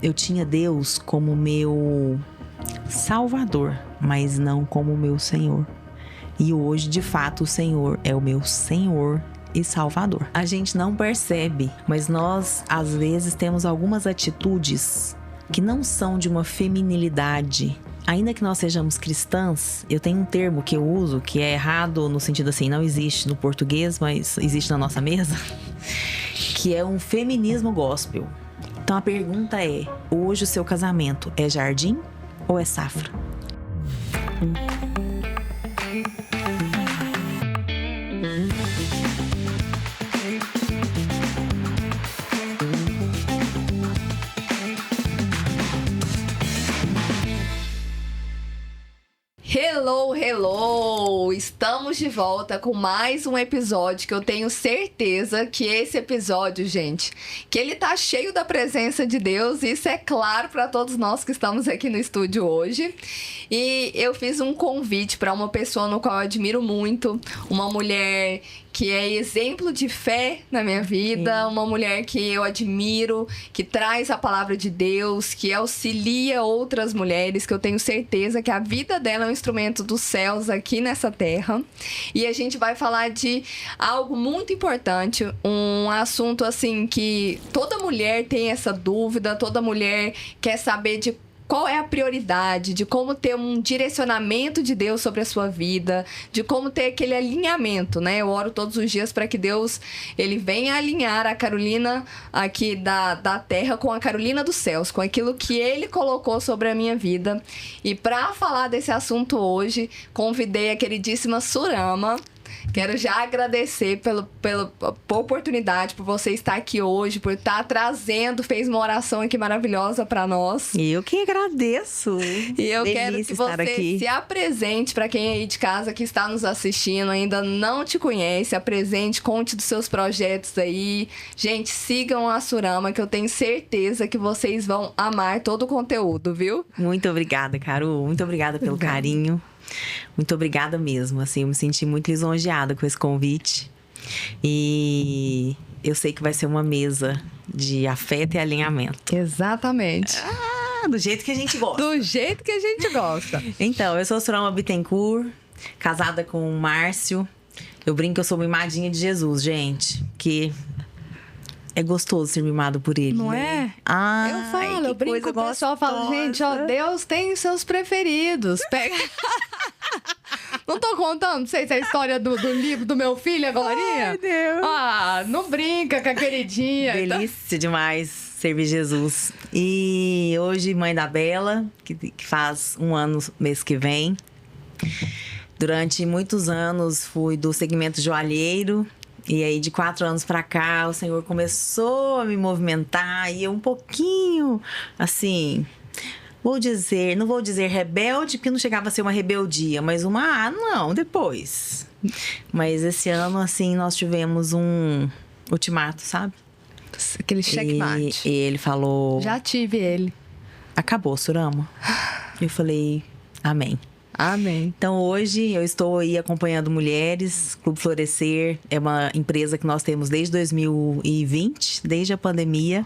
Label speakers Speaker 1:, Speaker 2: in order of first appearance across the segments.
Speaker 1: Eu tinha Deus como meu Salvador, mas não como meu Senhor. E hoje, de fato, o Senhor é o meu Senhor e Salvador. A gente não percebe, mas nós, às vezes, temos algumas atitudes que não são de uma feminilidade. Ainda que nós sejamos cristãs, eu tenho um termo que eu uso, que é errado no sentido assim, não existe no português, mas existe na nossa mesa, que é um feminismo gospel. Então a pergunta é, hoje o seu casamento é jardim ou é safra?
Speaker 2: Hello, hello! Estamos de volta com mais um episódio que eu tenho certeza que esse episódio, gente, que ele tá cheio da presença de Deus, e isso é claro para todos nós que estamos aqui no estúdio hoje. E eu fiz um convite para uma pessoa no qual eu admiro muito, uma mulher que é exemplo de fé na minha vida, uma mulher que eu admiro, que traz a palavra de Deus, que auxilia outras mulheres, que eu tenho certeza que a vida dela é um instrumento dos céus aqui nessa terra. E a gente vai falar de algo muito importante, um assunto assim que toda mulher tem essa dúvida, toda mulher quer saber de qual é a prioridade, de como ter um direcionamento de Deus sobre a sua vida, de como ter aquele alinhamento, né? Eu oro todos os dias para que Deus, ele venha alinhar a Carolina aqui da terra com a Carolina dos céus, com aquilo que ele colocou sobre a minha vida. E para falar desse assunto hoje, convidei a queridíssima Surama. Quero já agradecer pela oportunidade, por você estar aqui hoje, por estar trazendo, fez uma oração aqui maravilhosa para nós.
Speaker 1: Eu que agradeço.
Speaker 2: E eu quero que você se apresente para quem aí de casa que está nos assistindo, ainda não te conhece, apresente, conte dos seus projetos aí. Gente, sigam a Surama, que eu tenho certeza que vocês vão amar todo o conteúdo, viu?
Speaker 1: Muito obrigada, Carol. Muito obrigada pelo carinho. Muito obrigada mesmo, assim, eu me senti muito lisonjeada com esse convite. E eu sei que vai ser uma mesa de afeto e alinhamento.
Speaker 2: Exatamente.
Speaker 1: Do jeito que a gente gosta.
Speaker 2: Do jeito que a gente gosta.
Speaker 1: Então, eu sou Surama Bittencourt, casada com o Márcio. Eu brinco que eu sou mimadinha de Jesus, gente. Que é gostoso ser mimado por ele.
Speaker 2: Não
Speaker 1: né?
Speaker 2: é? Eu falo, eu brinco com o pessoal, falo, gente, ó, Deus tem os seus preferidos. Pega... Não tô contando pra vocês a história do livro do meu filho agora?
Speaker 1: Ai, Deus.
Speaker 2: Ah, não brinca com a queridinha.
Speaker 1: Delícia demais servir Jesus. E hoje, mãe da Bela, que faz 1 ano mês que vem. Durante muitos anos fui do segmento joalheiro. E aí, de 4 anos pra cá, o Senhor começou a me movimentar. E eu um pouquinho, assim... não vou dizer rebelde, porque não chegava a ser uma rebeldia, mas depois. Mas esse ano, assim, nós tivemos um ultimato, sabe?
Speaker 2: Aquele checkmate.
Speaker 1: E ele falou...
Speaker 2: Já tive ele.
Speaker 1: Acabou, Surama. Eu falei, amém.
Speaker 2: Amém.
Speaker 1: Então, hoje, eu estou aí acompanhando mulheres. Clube Florescer é uma empresa que nós temos desde 2020, desde a pandemia.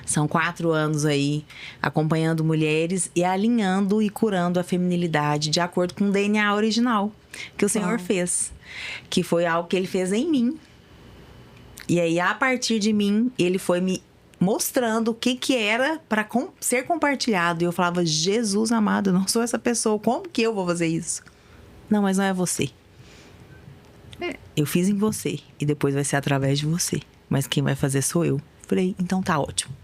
Speaker 1: São 4 anos aí acompanhando mulheres e alinhando e curando a feminilidade de acordo com o DNA original que o Senhor fez. Que foi algo que Ele fez em mim. E aí, a partir de mim, Ele foi me mostrando o que era para ser compartilhado. E eu falava, Jesus amado, eu não sou essa pessoa. Como que eu vou fazer isso? Não, mas não é você. Eu fiz em você e depois vai ser através de você. Mas quem vai fazer sou eu. Falei, então tá ótimo.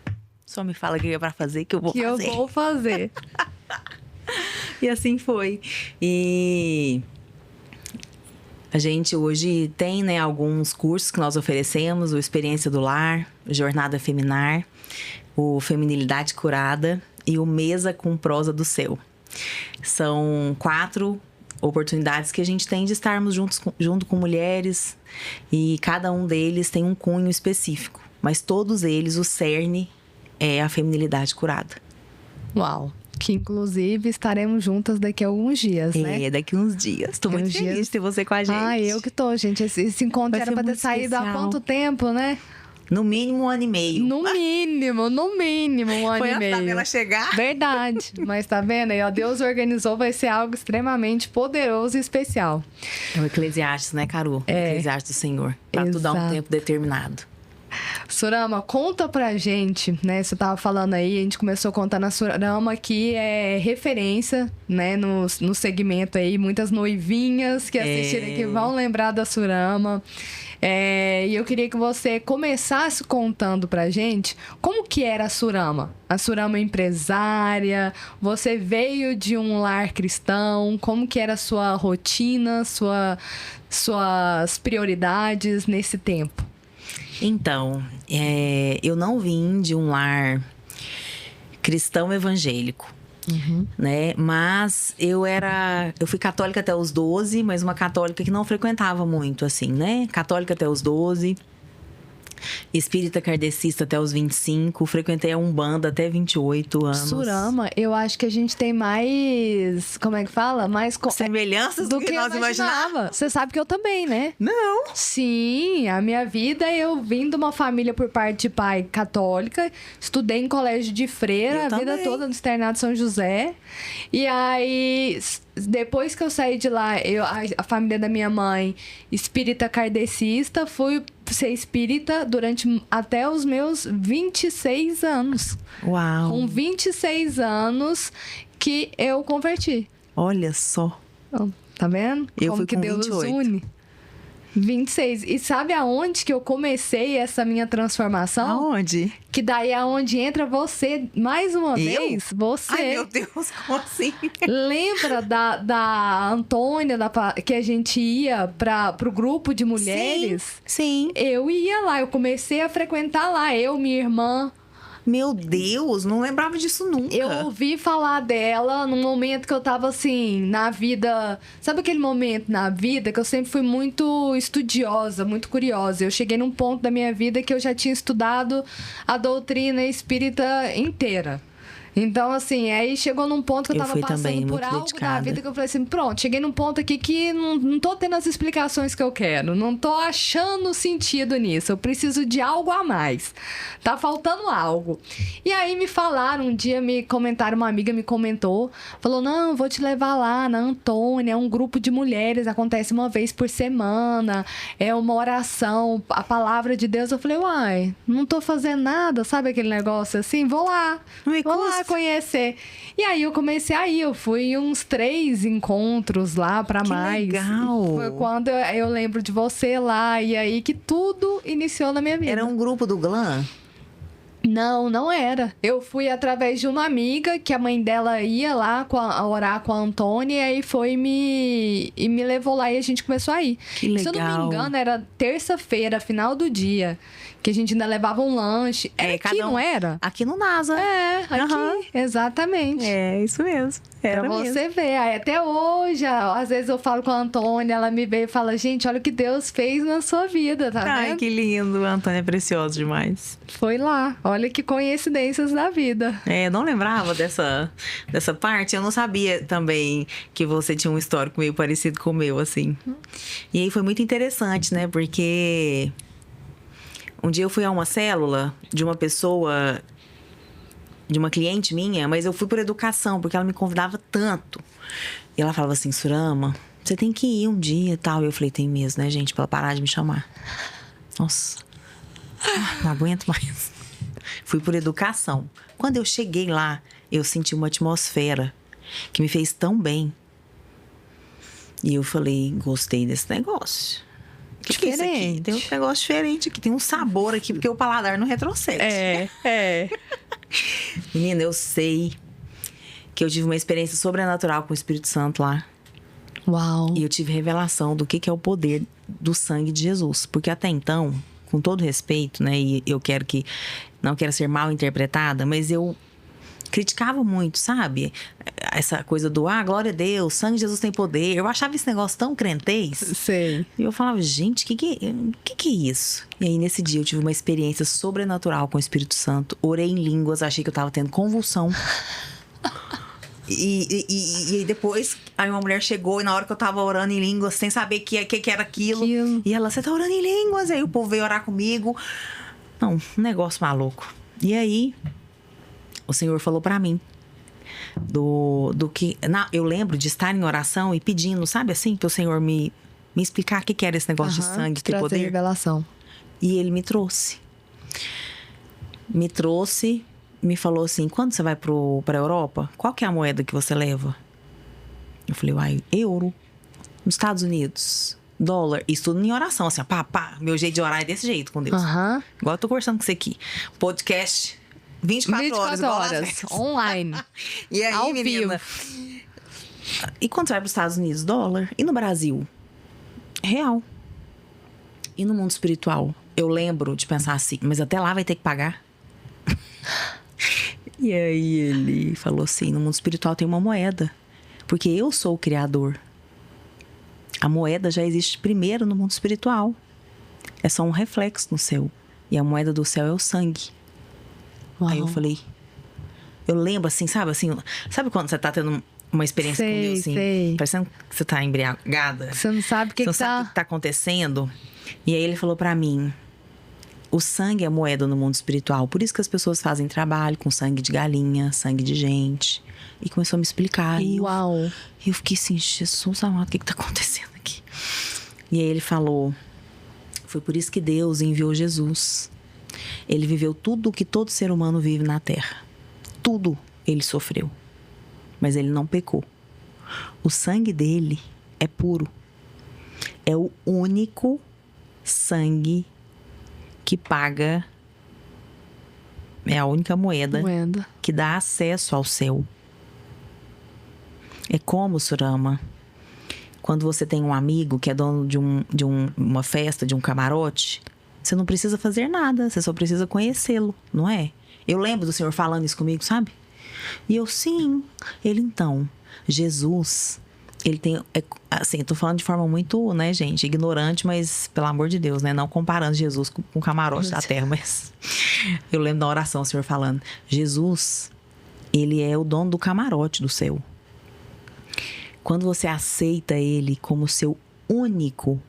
Speaker 1: Só me fala o que é pra fazer que eu vou fazer.
Speaker 2: Que eu vou fazer.
Speaker 1: E assim foi. E a gente hoje tem, né, alguns cursos que nós oferecemos. O Experiência do Lar, Jornada Feminar, o Feminilidade Curada e o Mesa com Prosa do Céu. São 4 oportunidades que a gente tem de estarmos junto com mulheres. E cada um deles tem um cunho específico. Mas todos eles, o cerne é a feminilidade curada.
Speaker 2: Uau! Que inclusive estaremos juntas daqui a alguns dias, né?
Speaker 1: Daqui a uns dias. Tô muito feliz de ter você com a gente.
Speaker 2: Eu que tô, gente. Esse encontro era pra ter saído há quanto tempo, né?
Speaker 1: No mínimo 1 ano e meio.
Speaker 2: No mínimo 1
Speaker 1: Foi
Speaker 2: ano e
Speaker 1: antes
Speaker 2: meio.
Speaker 1: dela chegar.
Speaker 2: Verdade. Mas tá vendo aí, ó, Deus organizou, vai ser algo extremamente poderoso e especial.
Speaker 1: É o Eclesiastes, né, Carol? Eclesiastes do Senhor. Pra tudo dar um
Speaker 2: Exato.
Speaker 1: tempo determinado.
Speaker 2: Surama, conta pra gente, né? Você tava falando aí, a gente começou contando a Surama, que é referência, né, no segmento aí. Muitas noivinhas que assistiram aqui vão lembrar da Surama. E eu queria que você começasse contando pra gente como que era a Surama. A Surama empresária, você veio de um lar cristão, como que era a sua rotina, suas prioridades nesse tempo?
Speaker 1: Então, eu não vim de um lar cristão evangélico, né? Mas eu fui católica até os 12, mas uma católica que não frequentava muito, assim, né? Católica até os 12, espírita kardecista até os 25, frequentei a Umbanda até 28 anos.
Speaker 2: Surama, eu acho que a gente tem mais, como é que fala? Mais
Speaker 1: semelhanças do que nós imaginávamos.
Speaker 2: Você sabe que eu também, né?
Speaker 1: Não.
Speaker 2: Sim, a minha vida, eu vim de uma família por parte de pai católica, estudei em colégio de freira a vida toda no Externado São José. E aí, depois que eu saí de lá, a família da minha mãe, espírita kardecista, fui ser espírita até os meus 26 anos.
Speaker 1: Uau!
Speaker 2: Com 26 anos que eu converti.
Speaker 1: Olha só.
Speaker 2: Tá vendo?
Speaker 1: Eu
Speaker 2: como
Speaker 1: fui
Speaker 2: que
Speaker 1: com
Speaker 2: Deus
Speaker 1: 28.
Speaker 2: une? 26. E sabe aonde que eu comecei essa minha transformação?
Speaker 1: Aonde?
Speaker 2: Que daí é onde entra você, mais uma vez. Você.
Speaker 1: Ai, meu Deus, como assim?
Speaker 2: Lembra da Antônia, que a gente ia pro grupo de mulheres?
Speaker 1: Sim.
Speaker 2: Eu ia lá, eu comecei a frequentar lá, eu, minha irmã.
Speaker 1: Meu Deus, não lembrava disso nunca.
Speaker 2: Eu ouvi falar dela num momento que eu tava assim, na vida. Sabe aquele momento na vida que eu sempre fui muito estudiosa, muito curiosa? Eu cheguei num ponto da minha vida que eu já tinha estudado a doutrina espírita inteira. Então, assim, aí chegou num ponto que eu tava passando por algo da vida que eu falei assim, pronto, cheguei num ponto aqui que não tô tendo as explicações que eu quero, não tô achando sentido nisso, eu preciso de algo a mais, tá faltando algo. E aí me falaram, um dia me comentaram, uma amiga me comentou, falou, não, vou te levar lá na Antônia, é um grupo de mulheres, acontece uma vez por semana, é uma oração, a palavra de Deus. Eu falei, uai, não tô fazendo nada, sabe aquele negócio assim? Vou lá conhecer. E aí eu comecei a ir, eu fui em uns 3 encontros lá pra mais.
Speaker 1: Legal.
Speaker 2: Foi quando eu lembro de você lá, e aí que tudo iniciou na minha vida.
Speaker 1: Era um grupo do Glam?
Speaker 2: Não, não era. Eu fui através de uma amiga que a mãe dela ia lá orar com a Antônia, e aí foi e me levou lá e a gente começou a ir.
Speaker 1: Que legal.
Speaker 2: Se eu não me engano, era terça-feira, final do dia, que a gente ainda levava um lanche. Era aqui, não era?
Speaker 1: Aqui no NASA.
Speaker 2: Aqui, exatamente.
Speaker 1: É, isso mesmo. Era
Speaker 2: pra
Speaker 1: mesmo.
Speaker 2: você ver. Aí, até hoje, às vezes eu falo com a Antônia, ela me vê e fala, gente, olha o que Deus fez na sua vida, tá vendo?
Speaker 1: Ai, que lindo. A Antônia é preciosa demais.
Speaker 2: Foi lá. Olha que coincidências da vida.
Speaker 1: Eu não lembrava dessa parte. Eu não sabia também que você tinha um histórico meio parecido com o meu, assim. E aí foi muito interessante, né? Porque um dia eu fui a uma célula de uma pessoa, de uma cliente minha, mas eu fui por educação, porque ela me convidava tanto. E ela falava assim, Surama, você tem que ir um dia e tal. E eu falei, tem mesmo, né, gente? Pra ela parar de me chamar. Nossa, não aguento mais. Fui por educação. Quando eu cheguei lá, eu senti uma atmosfera que me fez tão bem. E eu falei, gostei desse negócio. O que é isso aqui? Tem um negócio diferente aqui, tem um sabor aqui, porque o paladar não retrocede. Menina, eu sei que eu tive uma experiência sobrenatural com o Espírito Santo lá.
Speaker 2: Uau!
Speaker 1: E eu tive revelação do que é o poder do sangue de Jesus. Porque até então, com todo respeito, né? E eu não quero ser mal interpretada, mas eu criticava muito, sabe? Essa coisa do, glória a Deus, sangue de Jesus tem poder. Eu achava esse negócio tão crentez.
Speaker 2: Sei.
Speaker 1: E eu falava, gente, que é isso? E aí, nesse dia, eu tive uma experiência sobrenatural com o Espírito Santo. Orei em línguas, achei que eu tava tendo convulsão. E depois, aí uma mulher chegou e na hora que eu tava orando em línguas, sem saber que era aquilo. E ela, você tá orando em línguas? Aí o povo veio orar comigo. Não, um negócio maluco. E aí, o Senhor falou pra mim do que... eu lembro de estar em oração e pedindo, sabe assim? Que o Senhor me explicar o que era esse negócio de sangue, ter poder.
Speaker 2: Revelação.
Speaker 1: E Ele me trouxe. Me falou assim, quando você vai pra Europa, qual que é a moeda que você leva? Eu falei, uai, euro. Nos Estados Unidos, dólar. Isso tudo em oração, assim, pá. Meu jeito de orar é desse jeito com Deus. Igual eu tô conversando com você aqui. Podcast, 24 horas.
Speaker 2: Online.
Speaker 1: E aí,
Speaker 2: ao
Speaker 1: menina?
Speaker 2: vivo.
Speaker 1: E quando você vai pros Estados Unidos, dólar. E no Brasil? Real. E no mundo espiritual? Eu lembro de pensar assim, mas até lá vai ter que pagar? E aí ele falou assim, no mundo espiritual tem uma moeda. Porque eu sou o criador. A moeda já existe primeiro no mundo espiritual. É só um reflexo no céu. E a moeda do céu é o sangue.
Speaker 2: Uau.
Speaker 1: Aí eu falei... Eu lembro assim, sabe quando você tá tendo uma experiência com Deus, assim?
Speaker 2: Sei.
Speaker 1: Parecendo que você tá embriagada.
Speaker 2: Você não sabe o que,
Speaker 1: Você não sabe o que tá acontecendo. E aí ele falou pra mim... O sangue é moeda no mundo espiritual. Por isso que as pessoas fazem trabalho com sangue de galinha, sangue de gente. E começou a me explicar.
Speaker 2: Uau!
Speaker 1: E eu fiquei assim, Jesus amado, o que tá acontecendo aqui? E aí ele falou... Foi por isso que Deus enviou Jesus. Ele viveu tudo o que todo ser humano vive na Terra. Tudo ele sofreu. Mas ele não pecou. O sangue dele é puro. É o único sangue que paga, é a única moeda que dá acesso ao céu. É como, Surama, quando você tem um amigo que é dono de uma festa, de um camarote, você não precisa fazer nada, você só precisa conhecê-lo, não é? Eu lembro do Senhor falando isso comigo, sabe? E eu, sim. Ele, então, Jesus... Ele tem, assim, eu tô falando de forma muito, né, gente, ignorante, mas, pelo amor de Deus, né, não comparando Jesus com o camarote da terra, mas eu lembro da oração, o Senhor falando, Jesus, ele é o dono do camarote do céu. Quando você aceita ele como seu único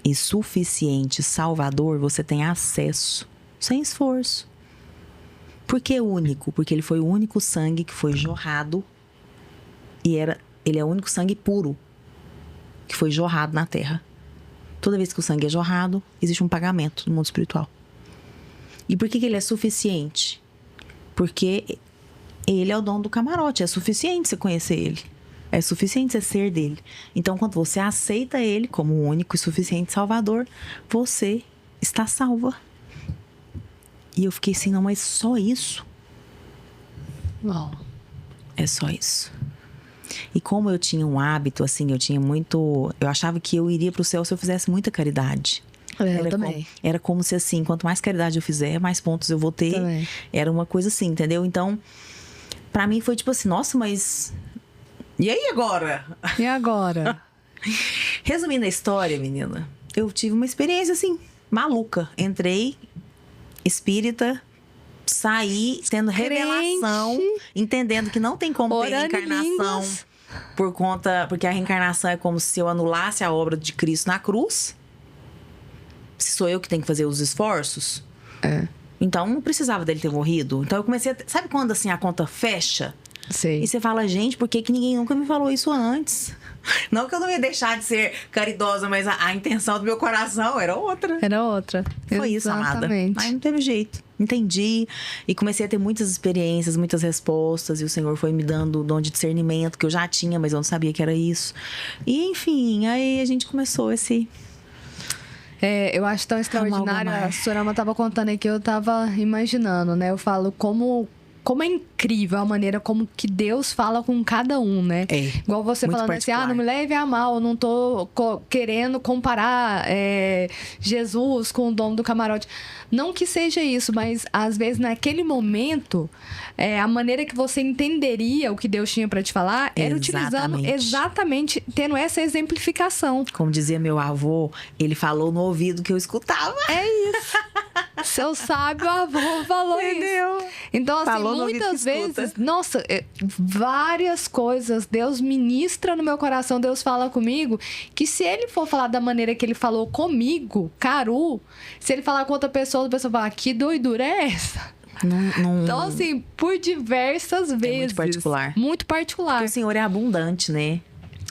Speaker 1: e suficiente Salvador, você tem acesso, sem esforço. Por que único? Porque ele foi o único sangue que foi jorrado e ele é o único sangue puro que foi jorrado na terra. Toda vez que o sangue é jorrado, existe um pagamento no mundo espiritual. E por que ele é suficiente? Porque ele é o dono do camarote. É suficiente você conhecer ele. É suficiente você ser dele. Então, quando você aceita ele como o único e suficiente Salvador, você está salva. E eu fiquei assim, não, mas só isso?
Speaker 2: Uau.
Speaker 1: É só isso. E como eu tinha um hábito, assim, eu achava que eu iria pro céu se eu fizesse muita caridade.
Speaker 2: Eu também.
Speaker 1: Era como se, assim, quanto mais caridade eu fizer, mais pontos eu vou ter.
Speaker 2: Também.
Speaker 1: Era uma coisa assim, entendeu? Então, pra mim foi tipo assim, nossa, mas... E aí agora?
Speaker 2: E agora?
Speaker 1: Resumindo a história, menina, eu tive uma experiência, assim, maluca. Entrei, espírita... Saí tendo revelação, entendendo que não tem como ter reencarnação porque a reencarnação é como se eu anulasse a obra de Cristo na cruz. Se sou eu que tenho que fazer os esforços, então não precisava dele ter morrido. Então eu comecei a... Sabe quando assim a conta fecha?
Speaker 2: Sei.
Speaker 1: E você fala, gente, por que ninguém nunca me falou isso antes? Não que eu não ia deixar de ser caridosa, mas a intenção do meu coração era outra.
Speaker 2: Era outra.
Speaker 1: Foi isso, amada. Mas não teve jeito. Entendi. E comecei a ter muitas experiências, muitas respostas. E o Senhor foi me dando o dom de discernimento que eu já tinha, mas eu não sabia que era isso. E, enfim, aí a gente começou esse...
Speaker 2: eu acho tão extraordinário. A Surama estava contando aqui, eu estava imaginando, né? Eu falo como é incrível a maneira como que Deus fala com cada um, né? Igual você falando particular. Assim, não me leve a mal, não tô querendo comparar Jesus com o dono do camarote. Não que seja isso, mas às vezes naquele momento, a maneira que você entenderia o que Deus tinha para te falar era utilizando exatamente, tendo essa exemplificação.
Speaker 1: Como dizia meu avô, ele falou no ouvido que eu escutava.
Speaker 2: É isso. Seu sábio avô falou
Speaker 1: Entendeu?
Speaker 2: isso. Então, assim,
Speaker 1: Falou no ouvido que
Speaker 2: muitas
Speaker 1: escuta.
Speaker 2: vezes, nossa, várias coisas, Deus ministra no meu coração, Deus fala comigo, que se ele for falar da maneira que ele falou comigo, Caru, se ele falar com outra pessoa, a pessoa fala, que doidura é essa? Então, assim, por diversas vezes.
Speaker 1: muito particular.
Speaker 2: Muito particular.
Speaker 1: Porque o Senhor é abundante, né?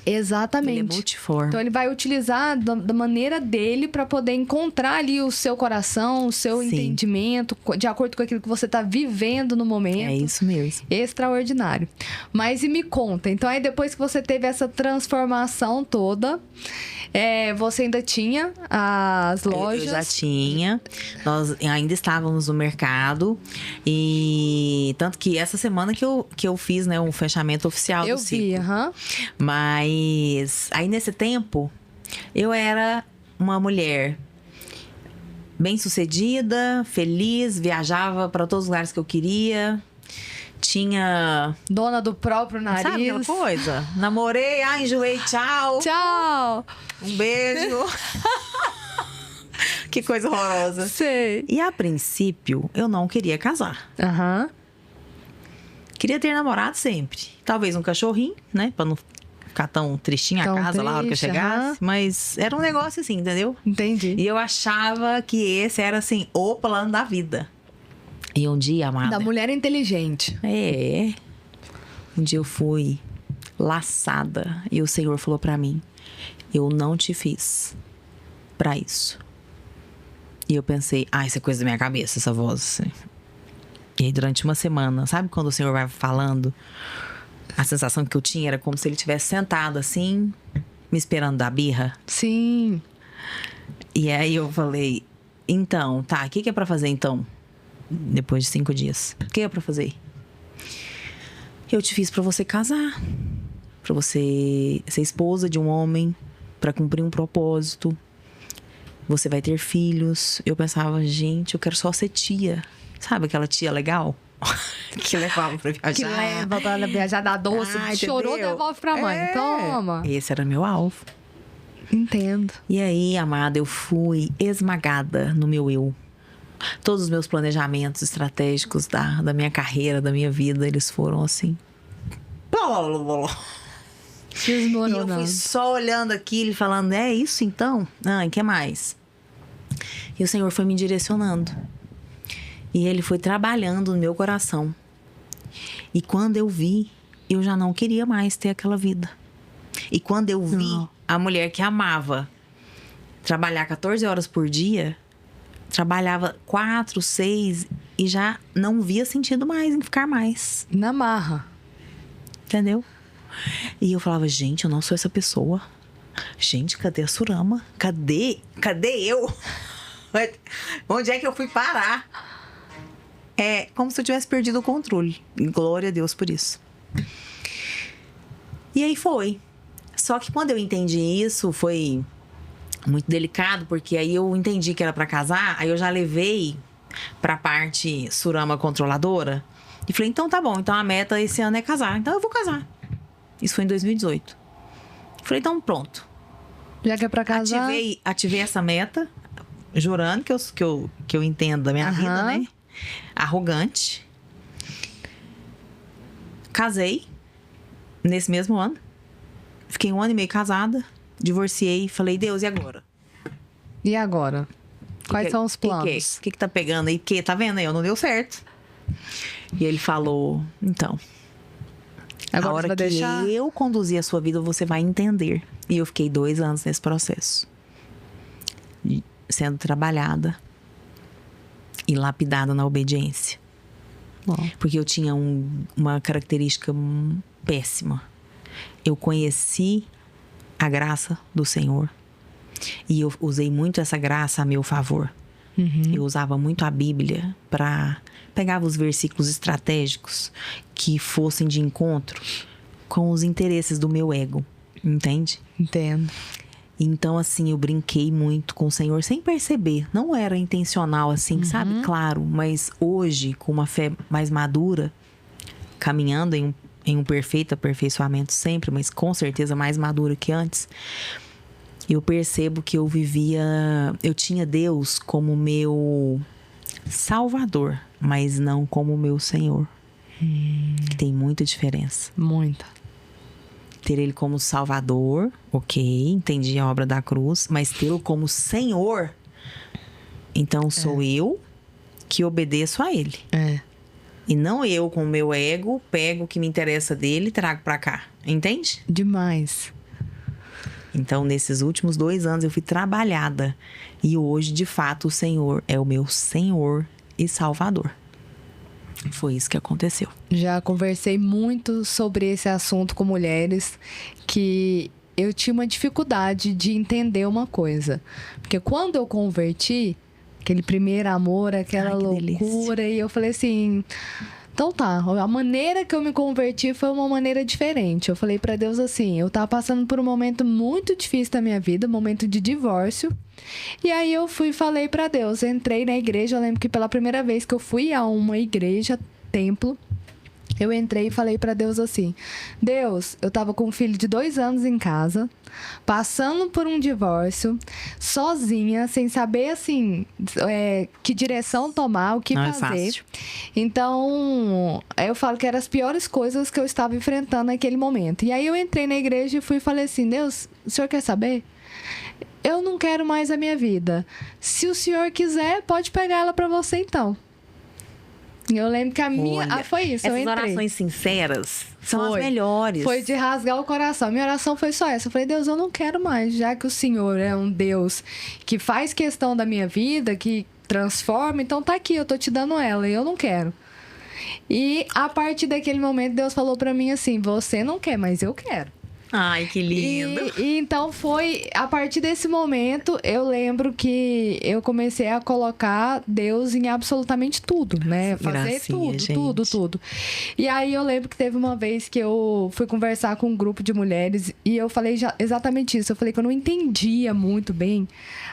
Speaker 2: Exatamente.
Speaker 1: Ele é multiforme.
Speaker 2: Então ele vai utilizar da maneira dele para poder encontrar ali o seu coração, o seu
Speaker 1: Sim.
Speaker 2: entendimento, de acordo com aquilo que você está vivendo no momento.
Speaker 1: É isso mesmo.
Speaker 2: Extraordinário. Mas e me conta, então aí depois que você teve essa transformação toda, você ainda tinha as lojas?
Speaker 1: Eu já tinha. Nós ainda estávamos no mercado. E tanto que essa semana que eu fiz, né, um fechamento oficial
Speaker 2: Eu
Speaker 1: do
Speaker 2: vi,
Speaker 1: ciclo.
Speaker 2: aham.
Speaker 1: Mas aí nesse tempo, eu era uma mulher bem-sucedida, feliz, viajava para todos os lugares que eu queria. Tinha,
Speaker 2: Dona do próprio nariz.
Speaker 1: sabe aquela coisa? Namorei, enjoei, tchau.
Speaker 2: Tchau!
Speaker 1: Um beijo. Que coisa horrorosa.
Speaker 2: Sei.
Speaker 1: E a princípio, eu não queria casar.
Speaker 2: Aham.
Speaker 1: Queria ter namorado sempre. Talvez um cachorrinho, né? Pra não ficar tão tristinha
Speaker 2: Tão
Speaker 1: a casa lá na hora que eu
Speaker 2: triste,
Speaker 1: chegasse.
Speaker 2: aham.
Speaker 1: Mas era um negócio assim, entendeu?
Speaker 2: Entendi.
Speaker 1: E eu achava que esse era, assim, o plano da vida. E um dia, amada...
Speaker 2: Da mulher inteligente.
Speaker 1: Um dia eu fui laçada. E o Senhor falou pra mim... Eu não te fiz pra isso. E eu pensei... isso é coisa da minha cabeça, essa voz. Assim. E aí, durante uma semana... Sabe quando o Senhor vai falando? A sensação que eu tinha era como se ele tivesse sentado assim... Me esperando da birra.
Speaker 2: Sim.
Speaker 1: E aí eu falei... Então, tá, o que é pra fazer então? Depois de 5 dias. O que é pra fazer? Eu te fiz pra você casar. Pra você ser esposa de um homem. Pra cumprir um propósito. Você vai ter filhos. Eu pensava, gente, eu quero só ser tia. Sabe aquela tia legal? Que levava pra viajar.
Speaker 2: Que leva pra viajar da doce. Chorou,
Speaker 1: entendeu?
Speaker 2: devolve pra mãe. Toma.
Speaker 1: Esse era meu alvo.
Speaker 2: Entendo.
Speaker 1: E aí, amada, eu fui esmagada no meu eu. Todos os meus planejamentos estratégicos da minha carreira, da minha vida, eles foram assim. E eu fui só olhando aquilo e falando, é isso então? E que mais? E o Senhor foi me direcionando. E Ele foi trabalhando no meu coração. E quando eu vi, eu já não queria mais ter aquela vida. E quando eu vi a mulher que amava trabalhar 14 horas por dia, trabalhava 4, 6 e já não via sentido mais em ficar mais.
Speaker 2: Na marra.
Speaker 1: Entendeu? E eu falava, gente, eu não sou essa pessoa. Gente, cadê a Surama? Cadê eu? Onde é que eu fui parar? É como se eu tivesse perdido o controle. Glória a Deus por isso. E aí foi. Só que quando eu entendi isso, foi muito delicado, porque aí eu entendi que era pra casar, aí eu já levei pra parte Surama controladora e falei, então tá bom, então a meta esse ano é casar, então eu vou casar. Isso foi em 2018. Falei, então pronto.
Speaker 2: Já que é pra casar.
Speaker 1: Ativei essa meta, jurando que eu entendo da minha vida, né? Arrogante. Casei nesse mesmo ano. Fiquei 1 ano e meio casada. Divorciei. Falei, Deus, e agora?
Speaker 2: E agora? Quais são os planos?
Speaker 1: O que tá pegando aí? Porque, tá vendo aí? Não deu certo. E ele falou, então...
Speaker 2: Agora
Speaker 1: a hora que
Speaker 2: deixar?
Speaker 1: eu conduzir a sua vida, você vai entender. E eu fiquei 2 anos nesse processo. Sendo trabalhada. E lapidada na obediência.
Speaker 2: Bom.
Speaker 1: Porque eu tinha uma característica péssima. Eu conheci a graça do Senhor. E eu usei muito essa graça a meu favor. Eu usava muito a Bíblia para... Pegava os versículos estratégicos que fossem de encontro com os interesses do meu ego. Entende?
Speaker 2: Entendo.
Speaker 1: Então, assim, eu brinquei muito com o Senhor sem perceber. Não era intencional, assim, sabe? Claro, mas hoje, com uma fé mais madura, caminhando em um perfeito aperfeiçoamento sempre, mas com certeza mais madura que antes, eu percebo que eu tinha Deus como meu Salvador, mas não como meu Senhor. Que tem muita diferença.
Speaker 2: Muita.
Speaker 1: Ter ele como Salvador, ok, entendi a obra da cruz, mas tê-lo como Senhor, então sou eu que obedeço a ele. E não eu, com o meu ego, pego o que me interessa dele e trago pra cá. Entende?
Speaker 2: Demais.
Speaker 1: Então, nesses últimos 2 anos, eu fui trabalhada. E hoje, de fato, o Senhor é o meu Senhor e Salvador. Foi isso que aconteceu.
Speaker 2: Já conversei muito sobre esse assunto com mulheres que eu tinha uma dificuldade de entender uma coisa. Porque quando eu converti, aquele primeiro amor, aquela loucura, e eu falei assim... Então tá, a maneira que eu me converti foi uma maneira diferente. Eu falei pra Deus assim, eu tava passando por um momento muito difícil da minha vida, momento de divórcio. E aí eu fui e falei pra Deus, entrei na igreja, eu lembro que pela primeira vez que eu fui a uma igreja, templo, eu entrei e falei pra Deus assim, Deus, eu tava com um filho de 2 anos em casa, passando por um divórcio, sozinha, sem saber, assim, que direção tomar, o que
Speaker 1: Não
Speaker 2: fazer.
Speaker 1: é fácil.
Speaker 2: Então, eu falo que eram as piores coisas que eu estava enfrentando naquele momento. E aí eu entrei na igreja e fui e falei assim, Deus, o senhor quer saber? Eu não quero mais a minha vida. Se o senhor quiser, pode pegar ela pra você então. E eu lembro que a minha...
Speaker 1: Olha,
Speaker 2: foi isso, eu
Speaker 1: essas
Speaker 2: entrei.
Speaker 1: orações sinceras são
Speaker 2: Foi.
Speaker 1: as melhores.
Speaker 2: Foi de rasgar o coração. Minha oração foi só essa. Eu falei, Deus, eu não quero mais, já que o Senhor é um Deus que faz questão da minha vida, que transforma, então tá aqui, eu tô te dando ela, e eu não quero. E a partir daquele momento, Deus falou pra mim assim, você não quer, mas eu quero.
Speaker 1: Ai, que lindo.
Speaker 2: E então foi, a partir desse momento, eu lembro que eu comecei a colocar Deus em absolutamente tudo, né? Fazer
Speaker 1: Gracinha,
Speaker 2: tudo. E aí eu lembro que teve uma vez que eu fui conversar com um grupo de mulheres e eu falei exatamente isso. Eu falei que eu não entendia muito bem,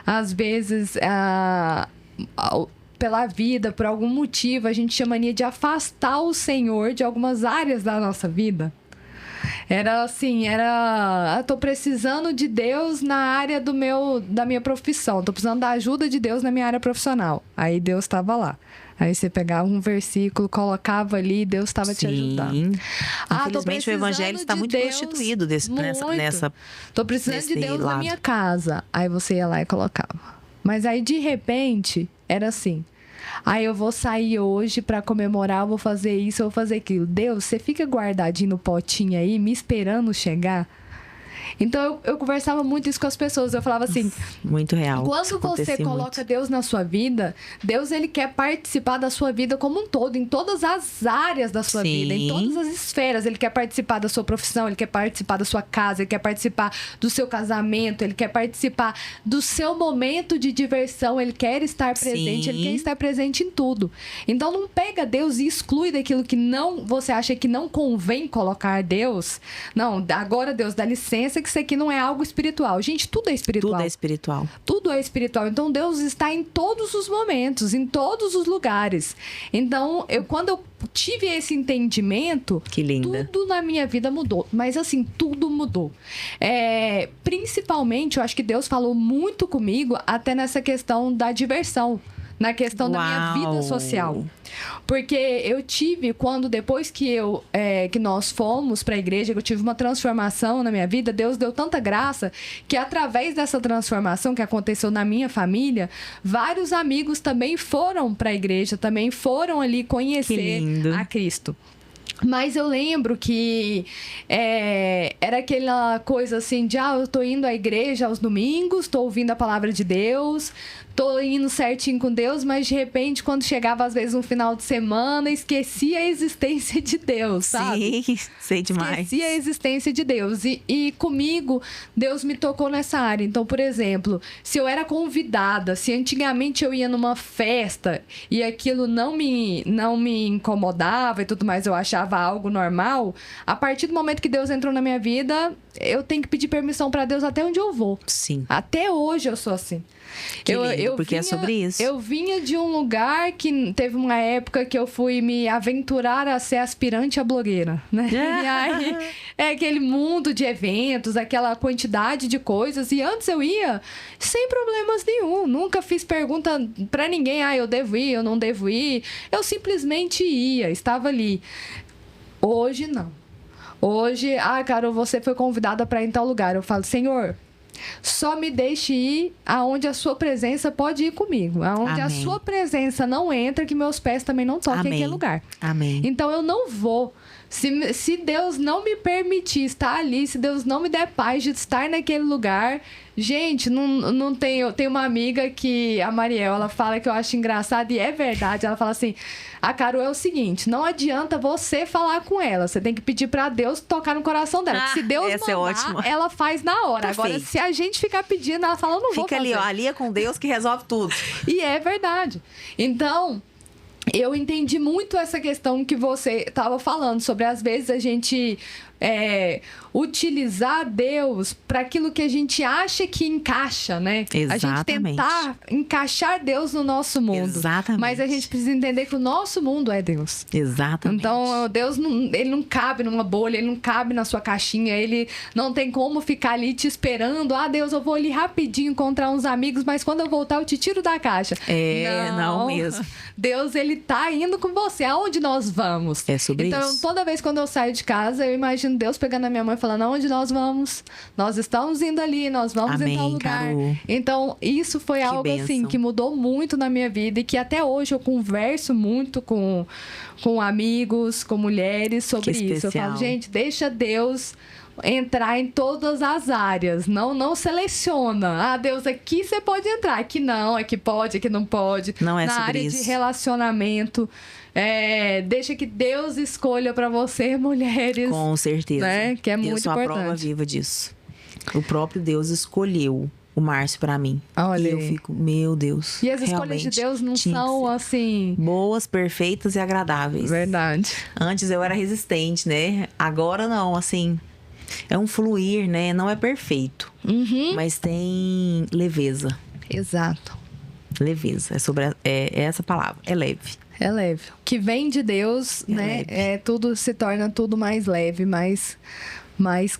Speaker 2: às vezes, pela vida, por algum motivo, a gente tinha mania de afastar o Senhor de algumas áreas da nossa vida. Era assim, tô precisando de Deus na área da minha profissão. Tô precisando da ajuda de Deus na minha área profissional. Aí Deus estava lá. Aí você pegava um versículo, colocava ali e Deus estava te ajudando.
Speaker 1: Infelizmente o evangelho está muito prostituído nessa.
Speaker 2: Tô precisando de Deus na minha casa. Aí você ia lá e colocava. Mas aí, de repente, era assim... Aí eu vou sair hoje pra comemorar, eu vou fazer isso, eu vou fazer aquilo. Deus, você fica guardadinho no potinho aí, me esperando chegar? Então eu conversava muito isso com as pessoas. Eu falava assim...
Speaker 1: Muito real.
Speaker 2: Quando você coloca Deus na sua vida, Deus, ele quer participar da sua vida como um todo, em todas as áreas da sua vida, em todas as esferas. Ele quer participar da sua profissão, ele quer participar da sua casa, ele quer participar do seu casamento, ele quer participar do seu momento de diversão, ele quer estar presente, ele quer estar presente em tudo. Então não pega Deus e exclui daquilo que não, você acha que não convém colocar Deus. Não, agora Deus, dá licença que isso aqui não é algo espiritual. Gente, tudo é espiritual.
Speaker 1: Tudo é espiritual.
Speaker 2: Tudo é espiritual. Então, Deus está em todos os momentos, em todos os lugares. Então, quando eu tive esse entendimento,
Speaker 1: que linda,
Speaker 2: tudo na minha vida mudou. Mas, assim, tudo mudou. Principalmente, eu acho que Deus falou muito comigo até nessa questão da diversão. Na questão da minha vida social. Porque eu tive, depois que nós fomos para a igreja, que eu tive uma transformação na minha vida, Deus deu tanta graça que através dessa transformação que aconteceu na minha família, vários amigos também foram para a igreja, também foram ali conhecer a Cristo. Mas eu lembro que era aquela coisa assim de, eu tô indo à igreja aos domingos, tô ouvindo a palavra de Deus, tô indo certinho com Deus, mas de repente, quando chegava às vezes um final de semana, esquecia a existência de Deus, sabe?
Speaker 1: Sim, sei demais.
Speaker 2: Esquecia a existência de Deus. E comigo, Deus me tocou nessa área. Então, por exemplo, se eu era convidada, se antigamente eu ia numa festa e aquilo não me incomodava e tudo mais, eu achava algo normal, a partir do momento que Deus entrou na minha vida, vida, eu tenho que pedir permissão para Deus até onde eu vou.
Speaker 1: Sim.
Speaker 2: Até hoje eu sou assim.
Speaker 1: Que lindo, porque é sobre isso.
Speaker 2: Eu vinha de um lugar que teve uma época que eu fui me aventurar a ser aspirante a blogueira, né? E aí, é aquele mundo de eventos, aquela quantidade de coisas. E antes eu ia sem problemas nenhum. Nunca fiz pergunta pra ninguém, eu devo ir, eu não devo ir. Eu simplesmente ia, estava ali. Hoje, não. Hoje, Carol, você foi convidada para ir em tal lugar. Eu falo, Senhor, só me deixe ir aonde a sua presença pode ir comigo. Aonde a sua presença não entra, que meus pés também não toquem aquele lugar.
Speaker 1: Amém.
Speaker 2: Então, eu não vou. Se Deus não me permitir estar ali, se Deus não me der paz de estar naquele lugar... Gente, não tem... Eu tenho uma amiga que, a Mariel, ela fala que eu acho engraçado, e é verdade. Ela fala assim, a Carol é o seguinte, não adianta você falar com ela, você tem que pedir pra Deus tocar no coração dela. Se Deus mandar, ela faz na hora. Perfeito. Agora, se a gente ficar pedindo, ela fala, eu não vou fazer.
Speaker 1: Fica ali, é com Deus que resolve tudo.
Speaker 2: E é verdade. Então... Eu entendi muito essa questão que você estava falando sobre, às vezes, a gente utilizar Deus para aquilo que a gente acha que encaixa, né?
Speaker 1: Exatamente.
Speaker 2: A gente tentar encaixar Deus no nosso mundo.
Speaker 1: Exatamente.
Speaker 2: Mas a gente precisa entender que o nosso mundo é Deus.
Speaker 1: Exatamente.
Speaker 2: Então, Deus ele não cabe numa bolha, ele não cabe na sua caixinha, ele não tem como ficar ali te esperando. Deus, eu vou ali rapidinho encontrar uns amigos, mas quando eu voltar eu te tiro da caixa.
Speaker 1: Não mesmo.
Speaker 2: Deus, ele tá indo com você. Aonde nós vamos?
Speaker 1: É sobre isso.
Speaker 2: Então, toda vez quando eu saio de casa, eu imagino Deus pegando a minha mãe e falando, aonde nós vamos? Nós estamos indo ali, nós vamos em tal lugar.
Speaker 1: Carol.
Speaker 2: Então, isso foi algo assim que mudou muito na minha vida e que até hoje eu converso muito com amigos, com mulheres sobre isso. Eu falo, gente, deixa Deus entrar em todas as áreas, não seleciona. Deus, aqui você pode entrar, aqui não, aqui pode, aqui não pode.
Speaker 1: Não é
Speaker 2: na
Speaker 1: sobre
Speaker 2: área
Speaker 1: isso.
Speaker 2: de relacionamento. Deixa que Deus escolha para você, mulheres.
Speaker 1: Com certeza.
Speaker 2: Né? Que é muito importante.
Speaker 1: Eu sou a prova viva disso. O próprio Deus escolheu o Márcio para mim.
Speaker 2: Olha.
Speaker 1: E eu fico, meu Deus.
Speaker 2: E as escolhas de Deus não são assim...
Speaker 1: boas, perfeitas e agradáveis.
Speaker 2: Verdade.
Speaker 1: Antes eu era resistente, né? Agora não, assim... É um fluir, né? Não é perfeito. Mas tem leveza.
Speaker 2: Exato.
Speaker 1: Leveza. É essa palavra. É leve.
Speaker 2: É leve. O que vem de Deus, né? Tudo se torna tudo mais leve, mais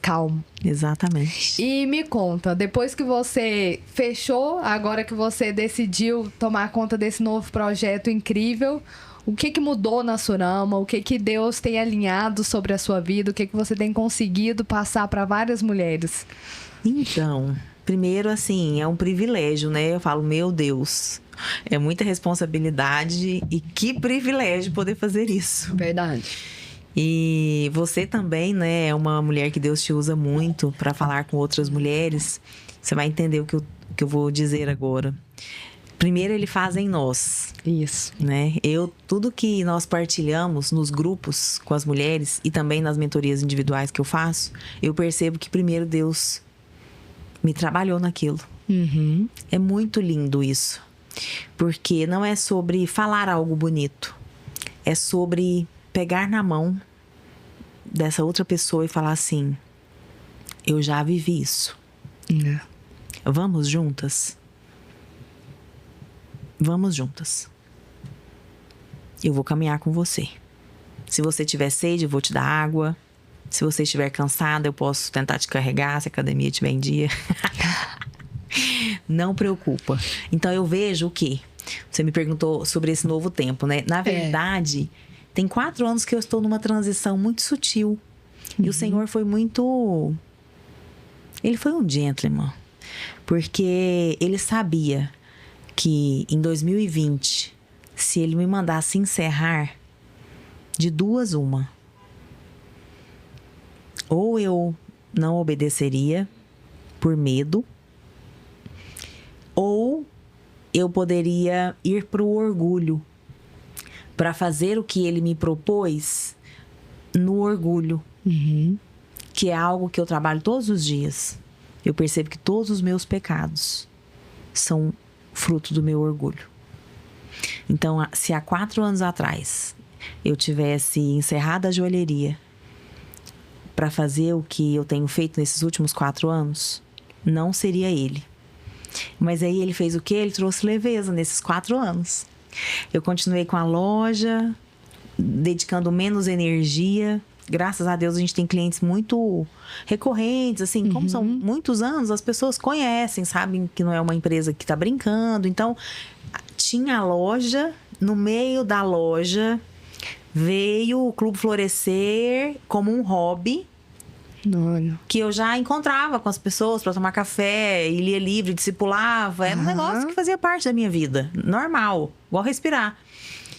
Speaker 2: calmo.
Speaker 1: Exatamente.
Speaker 2: E me conta, depois que você fechou, agora que você decidiu tomar conta desse novo projeto incrível, o que mudou na Surama? O que Deus tem alinhado sobre a sua vida? O que você tem conseguido passar para várias mulheres?
Speaker 1: Então, primeiro, assim, é um privilégio, né? Eu falo, meu Deus, é muita responsabilidade e que privilégio poder fazer isso.
Speaker 2: Verdade.
Speaker 1: E você também, né, é uma mulher que Deus te usa muito para falar com outras mulheres. Você vai entender o que eu vou dizer agora. Primeiro, ele faz em nós.
Speaker 2: Isso.
Speaker 1: Né? Tudo que nós partilhamos nos grupos com as mulheres e também nas mentorias individuais que eu faço, eu percebo que primeiro Deus me trabalhou naquilo. É muito lindo isso. Porque não é sobre falar algo bonito. É sobre pegar na mão dessa outra pessoa e falar assim, eu já vivi isso. Vamos juntas? Vamos juntas. Eu vou caminhar com você. Se você tiver sede, eu vou te dar água. Se você estiver cansada, eu posso tentar te carregar, se a academia estiver em dia. Não preocupa. Então, eu vejo o quê? Você me perguntou sobre esse novo tempo, né? Na verdade, tem 4 anos que eu estou numa transição muito sutil. E o Senhor foi muito... Ele foi um gentleman. Porque ele sabia que em 2020, se ele me mandasse encerrar, de 2 uma. Ou eu não obedeceria por medo, ou eu poderia ir para o orgulho, para fazer o que ele me propôs no orgulho, que é algo que eu trabalho todos os dias. Eu percebo que todos os meus pecados são fruto do meu orgulho. Então, se há 4 anos atrás eu tivesse encerrado a joalheria para fazer o que eu tenho feito nesses últimos 4 anos, não seria ele. Mas aí ele fez o quê? Ele trouxe leveza nesses 4 anos. Eu continuei com a loja, dedicando menos energia. Graças a Deus a gente tem clientes muito recorrentes, assim, como são muitos anos, as pessoas conhecem, sabem que não é uma empresa que tá brincando. Então, tinha a loja, no meio da loja veio o Clube Florescer como um hobby.
Speaker 2: Olha.
Speaker 1: Que eu já encontrava com as pessoas para tomar café, e lia livro, discipulava. Era um negócio que fazia parte da minha vida, normal, igual respirar.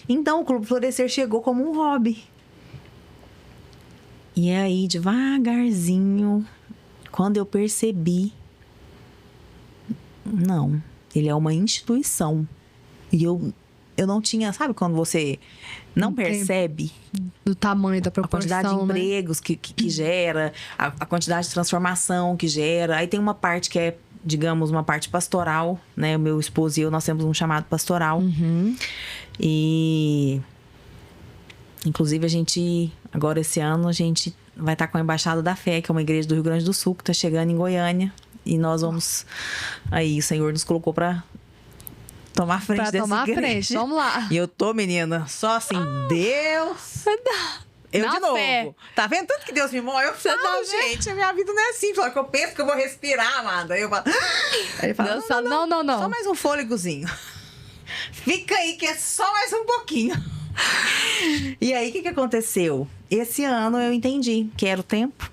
Speaker 1: Então, o Clube Florescer chegou como um hobby. E aí, devagarzinho, quando eu percebi... Não, ele é uma instituição. E eu não tinha... Sabe quando você não percebe...
Speaker 2: Do tamanho da
Speaker 1: A
Speaker 2: proporção,
Speaker 1: quantidade de
Speaker 2: né?
Speaker 1: empregos que gera, a quantidade de transformação que gera. Aí tem uma parte que é, digamos, uma parte pastoral, né? O meu esposo e eu, nós temos um chamado pastoral. E... Inclusive, a gente... Agora, esse ano, a gente vai estar com a Embaixada da Fé, que é uma igreja do Rio Grande do Sul, que está chegando em Goiânia. E nós vamos... Aí, o Senhor nos colocou para tomar frente
Speaker 2: Pra
Speaker 1: dessa
Speaker 2: tomar
Speaker 1: igreja.
Speaker 2: frente, vamos lá.
Speaker 1: E eu tô, menina, só assim, Deus... Eu
Speaker 2: Na
Speaker 1: de novo.
Speaker 2: fé.
Speaker 1: Tá vendo tanto que Deus me move? Eu falo,
Speaker 2: tá vendo?
Speaker 1: gente, a minha vida não é assim. Fala que eu penso que eu vou respirar, amada. Aí eu falo... Aí ele fala,
Speaker 2: Deus fala, não.
Speaker 1: Só mais um fôlegozinho. Fica aí que é só mais um pouquinho. E aí, o que aconteceu? Esse ano eu entendi que era o tempo.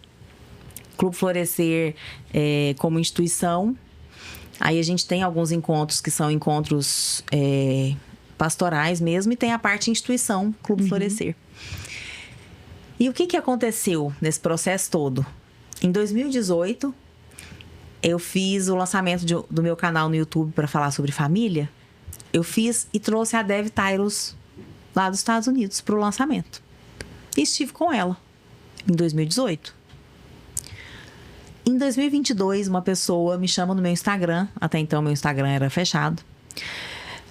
Speaker 1: Clube Florescer como instituição. Aí a gente tem alguns encontros que são encontros pastorais mesmo. E tem a parte instituição, Clube Florescer. E o que aconteceu nesse processo todo? Em 2018, eu fiz o lançamento do meu canal no YouTube para falar sobre família. Eu fiz e trouxe a Dev Tyros lá dos Estados Unidos para o lançamento. E estive com ela em 2018. Em 2022, uma pessoa me chama no meu Instagram. Até então, meu Instagram era fechado.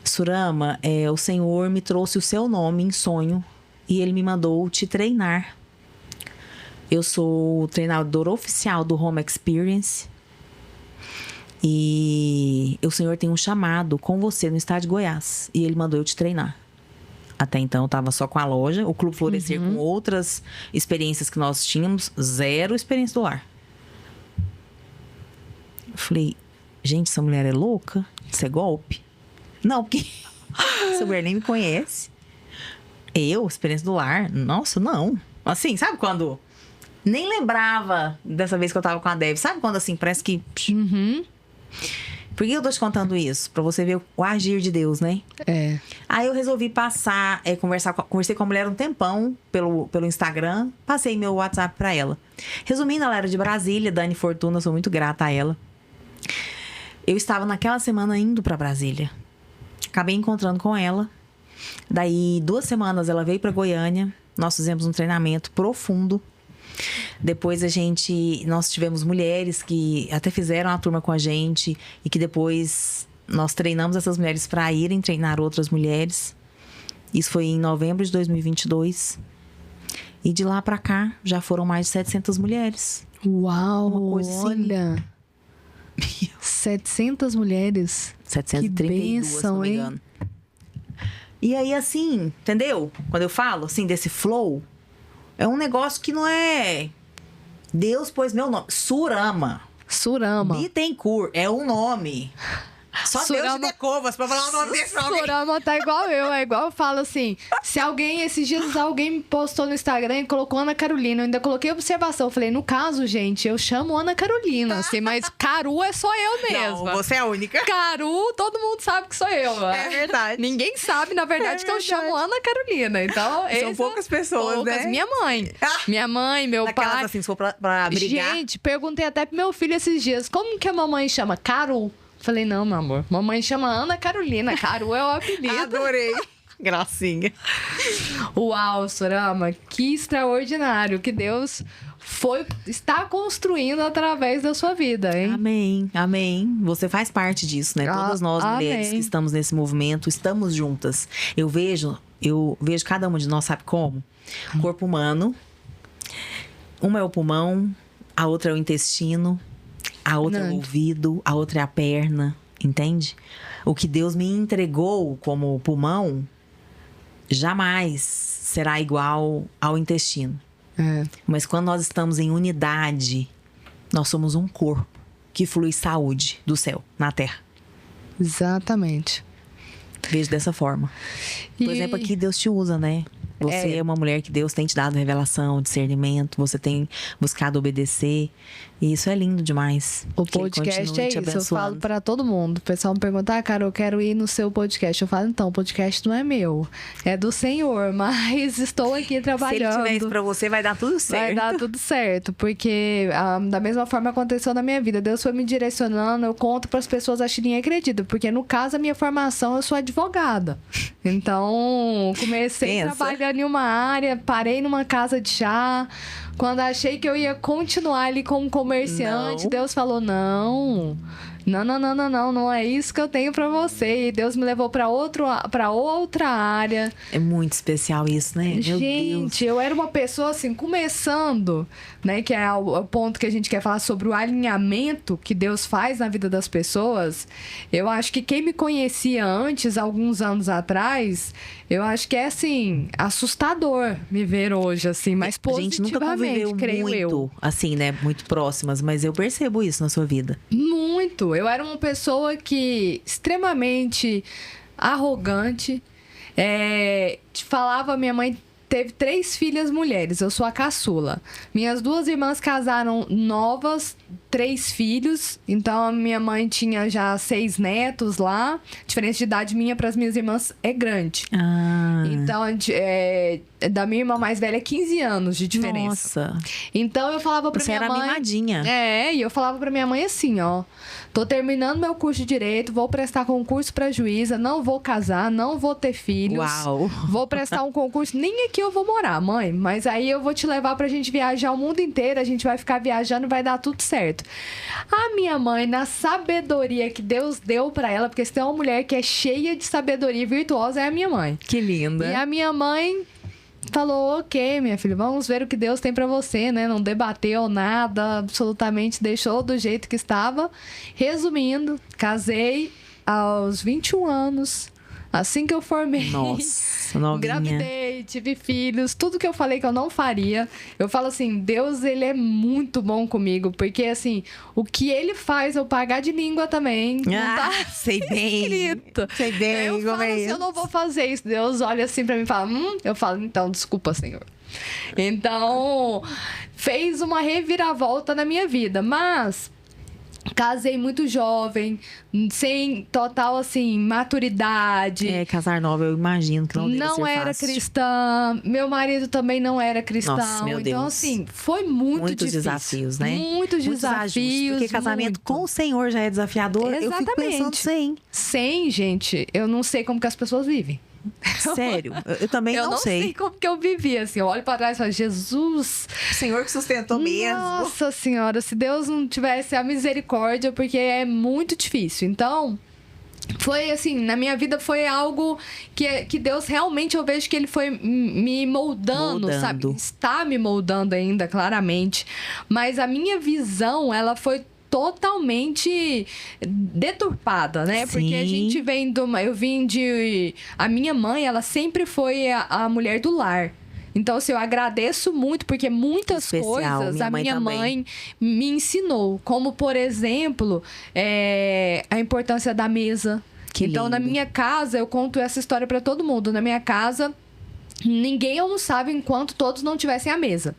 Speaker 1: Surama, o Senhor me trouxe o seu nome em sonho e ele me mandou te treinar. Eu sou o treinador oficial do Home Experience. E o Senhor tem um chamado com você no estado de Goiás. E ele mandou eu te treinar. Até então, eu estava só com a loja. O Clube Florescer com outras experiências que nós tínhamos. 0 experiência do lar. Eu falei, gente, essa mulher é louca? Isso é golpe? Não, porque essa mulher nem me conhece. Eu, experiência do lar? Nossa, não. Assim, sabe quando... Nem lembrava dessa vez que eu tava com a Dev. Sabe quando assim, parece que... Por que eu tô te contando isso? Pra você ver o agir de Deus, né? Aí eu resolvi passar, conversei com a mulher um tempão pelo Instagram. Passei meu WhatsApp pra ela. Resumindo, ela era de Brasília, Dani Fortuna, sou muito grata a ela. Eu estava naquela semana indo pra Brasília. Acabei encontrando com ela. Daí, 2 semanas, ela veio pra Goiânia. Nós fizemos um treinamento profundo. Depois nós tivemos mulheres que até fizeram a turma com a gente e que depois nós treinamos essas mulheres para irem treinar outras mulheres. Isso foi em novembro de 2022. E de lá para cá já foram mais de 700 mulheres.
Speaker 2: Uau,
Speaker 1: uma coisa assim.
Speaker 2: olha. 700 mulheres.
Speaker 1: 732,
Speaker 2: que bênção,
Speaker 1: se não me engano. E aí, assim, entendeu? Quando eu falo, assim, desse flow, é um negócio que não é... Deus pôs meu nome. Surama. Bittencourt é um nome. Só Deus de Decovas pra falar o nome desse nome.
Speaker 2: Surama tá igual eu. É igual eu falo assim. Se alguém, esses dias, alguém me postou no Instagram e colocou Ana Carolina. Eu ainda coloquei observação. Eu falei, no caso, gente, eu chamo Ana Carolina. Assim, mas Caru é só eu mesma.
Speaker 1: Não, você é a única.
Speaker 2: Caru, todo mundo sabe que sou eu.
Speaker 1: É verdade.
Speaker 2: Ninguém sabe, na verdade, que eu chamo Ana Carolina. Então,
Speaker 1: são poucas pessoas, né?
Speaker 2: Minha mãe. Minha mãe, meu pai.
Speaker 1: Assim, se for pra brigar.
Speaker 2: Gente, perguntei até pro meu filho esses dias. Como que a mamãe chama? Caru. Falei, não, meu amor. Mamãe chama Ana Carolina. Caru é o apelido.
Speaker 1: Adorei. Gracinha.
Speaker 2: Uau, Surama. Que extraordinário que Deus está construindo através da sua vida, hein?
Speaker 1: Amém, amém. Você faz parte disso, né? Todas nós, mulheres que estamos nesse movimento, estamos juntas. Eu vejo cada uma de nós, sabe como? Corpo humano. Uma é o pulmão, a outra é o intestino, a outra é o ouvido, a outra é a perna, entende? O que Deus me entregou como pulmão jamais será igual ao intestino. Mas quando nós estamos em unidade, nós somos um corpo que flui saúde do céu na terra.
Speaker 2: Exatamente.
Speaker 1: Vejo dessa forma. Por exemplo, aqui Deus te usa, né? Você é uma mulher que Deus tem te dado revelação, discernimento, você tem buscado obedecer. E isso é lindo demais.
Speaker 2: O podcast é isso, eu falo pra todo mundo. O pessoal me pergunta, cara, eu quero ir no seu podcast. Eu falo, então, o podcast não é meu, é do Senhor, mas estou aqui trabalhando.
Speaker 1: Se ele tiver isso pra você, vai dar tudo certo.
Speaker 2: Vai dar tudo certo, porque da mesma forma aconteceu na minha vida. Deus foi me direcionando, eu conto pras pessoas acharem e acreditam. Porque no caso, a minha formação, eu sou advogada. Então, comecei trabalhando em uma área, parei numa casa de chá. Quando achei que eu ia continuar ali como comerciante, Deus falou, não é isso que eu tenho pra você. E Deus me levou pra outra área.
Speaker 1: É muito especial isso, né?
Speaker 2: Gente, eu era uma pessoa assim, começando, né? Que é o ponto que a gente quer falar sobre o alinhamento que Deus faz na vida das pessoas. Eu acho que quem me conhecia antes, alguns anos atrás, eu acho que é assim, assustador me ver hoje, assim, mas positivamente,
Speaker 1: a gente nunca conviveu
Speaker 2: creio
Speaker 1: muito,
Speaker 2: eu.
Speaker 1: assim, né? Muito próximas, mas eu percebo isso na sua vida.
Speaker 2: Muito. Eu era uma pessoa que extremamente arrogante. Falava, minha mãe teve 3 filhas mulheres, eu sou a caçula. Minhas 2 irmãs casaram novas, 3 filhos. Então, a minha mãe tinha já 6 netos lá. A diferença de idade minha para as minhas irmãs é grande. Então, da minha irmã mais velha, 15 anos de diferença.
Speaker 1: Nossa.
Speaker 2: Então, eu falava pra minha mãe... Você era
Speaker 1: mimadinha.
Speaker 2: E eu falava pra minha mãe assim, ó. Tô terminando meu curso de Direito, vou prestar concurso pra juíza, não vou casar, não vou ter filhos.
Speaker 1: Uau!
Speaker 2: Vou prestar um concurso, nem aqui eu vou morar, mãe. Mas aí eu vou te levar pra gente viajar o mundo inteiro, a gente vai ficar viajando e vai dar tudo certo. A minha mãe, na sabedoria que Deus deu pra ela, porque se tem uma mulher que é cheia de sabedoria virtuosa, é a minha mãe.
Speaker 1: Que linda.
Speaker 2: E a minha mãe falou, ok, minha filha, vamos ver o que Deus tem pra você, né? Não debateu nada, absolutamente deixou do jeito que estava. Resumindo, casei aos 21 anos. Assim que eu formei,
Speaker 1: nossa, novinha.
Speaker 2: Engravidei, tive filhos, tudo que eu falei que eu não faria. Eu falo assim, Deus, ele é muito bom comigo, porque assim, o que ele faz eu pagar de língua também.
Speaker 1: Sei bem.
Speaker 2: Escrito.
Speaker 1: Sei bem,
Speaker 2: eu falo assim, eu não vou fazer isso. Deus olha assim pra mim e fala, eu falo, então, desculpa, Senhor. Então, fez uma reviravolta na minha vida, mas... Casei muito jovem, sem total, assim, maturidade.
Speaker 1: Casar nova, eu imagino que não deve ser
Speaker 2: Não era
Speaker 1: fácil.
Speaker 2: Cristã. Meu marido também não era cristão.
Speaker 1: Nossa, meu Deus.
Speaker 2: Então, assim, foi muitos difícil.
Speaker 1: Desafios, né?
Speaker 2: Muitos desafios.
Speaker 1: Porque casamento com o Senhor já é desafiador.
Speaker 2: Exatamente.
Speaker 1: Eu fico pensando sem.
Speaker 2: Sem, gente, eu não sei como que as pessoas vivem.
Speaker 1: Sério, eu também não sei.
Speaker 2: Eu não sei como que eu vivi, assim. Eu olho pra trás e falo, Jesus...
Speaker 1: O Senhor que sustentou mesmo.
Speaker 2: Nossa Senhora, se Deus não tivesse a misericórdia, porque é muito difícil. Então... Foi assim, na minha vida foi algo que Deus realmente, eu vejo que ele foi me moldando, sabe? Está me moldando ainda, claramente. Mas a minha visão, ela foi totalmente deturpada, né?
Speaker 1: Sim.
Speaker 2: Porque a gente vem a minha mãe, ela sempre foi a mulher do lar. Então, assim, eu agradeço muito, porque muitas coisas a minha mãe me ensinou. Como, por exemplo, a importância da mesa. Então, na minha casa, eu conto essa história para todo mundo. Na minha casa, ninguém almoçava enquanto todos não tivessem a mesa.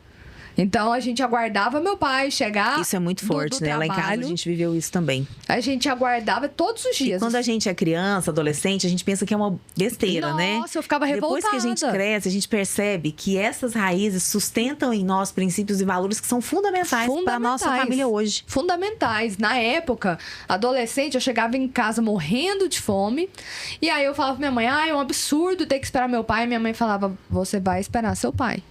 Speaker 2: Então, a gente aguardava meu pai chegar.
Speaker 1: Isso é muito forte, né? Lá em casa a gente viveu isso também.
Speaker 2: A gente aguardava todos os dias.
Speaker 1: E quando a gente é criança, adolescente, a gente pensa que é uma besteira, né?
Speaker 2: Nossa, eu ficava revoltada.
Speaker 1: Depois que a gente cresce, a gente percebe que essas raízes sustentam em nós princípios e valores que são fundamentais para a nossa família hoje.
Speaker 2: Fundamentais. Na época, adolescente, eu chegava em casa morrendo de fome. E aí eu falava pra minha mãe, é um absurdo ter que esperar meu pai. E minha mãe falava, você vai esperar seu pai.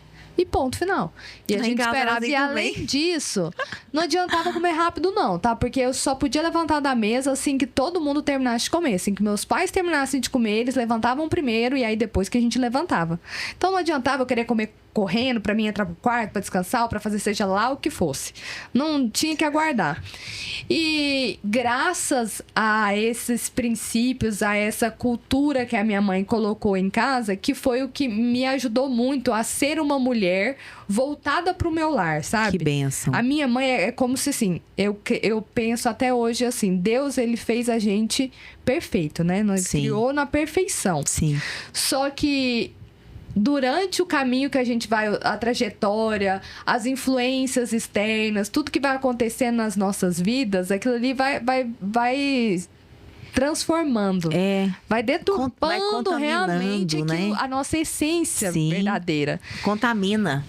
Speaker 2: E ponto final. E a gente esperava. E além disso, não adiantava comer rápido, não, tá? Porque eu só podia levantar da mesa assim que todo mundo terminasse de comer. Assim que meus pais terminassem de comer, eles levantavam primeiro e aí depois que a gente levantava. Então não adiantava eu querer comer correndo pra mim entrar pro quarto, pra descansar, ou pra fazer seja lá o que fosse. Não tinha que aguardar. E graças a esses princípios, a essa cultura que a minha mãe colocou em casa, que foi o que me ajudou muito a ser uma mulher voltada pro meu lar, sabe?
Speaker 1: Que bênção.
Speaker 2: A minha mãe é como se, assim, eu penso até hoje assim, Deus, ele fez a gente perfeito, né? Nós criou na perfeição.
Speaker 1: Sim.
Speaker 2: Só que durante o caminho que a gente vai, a trajetória, as influências externas, tudo que vai acontecendo nas nossas vidas, aquilo ali vai transformando. Vai deturpando realmente
Speaker 1: né?
Speaker 2: a nossa essência verdadeira.
Speaker 1: Contamina.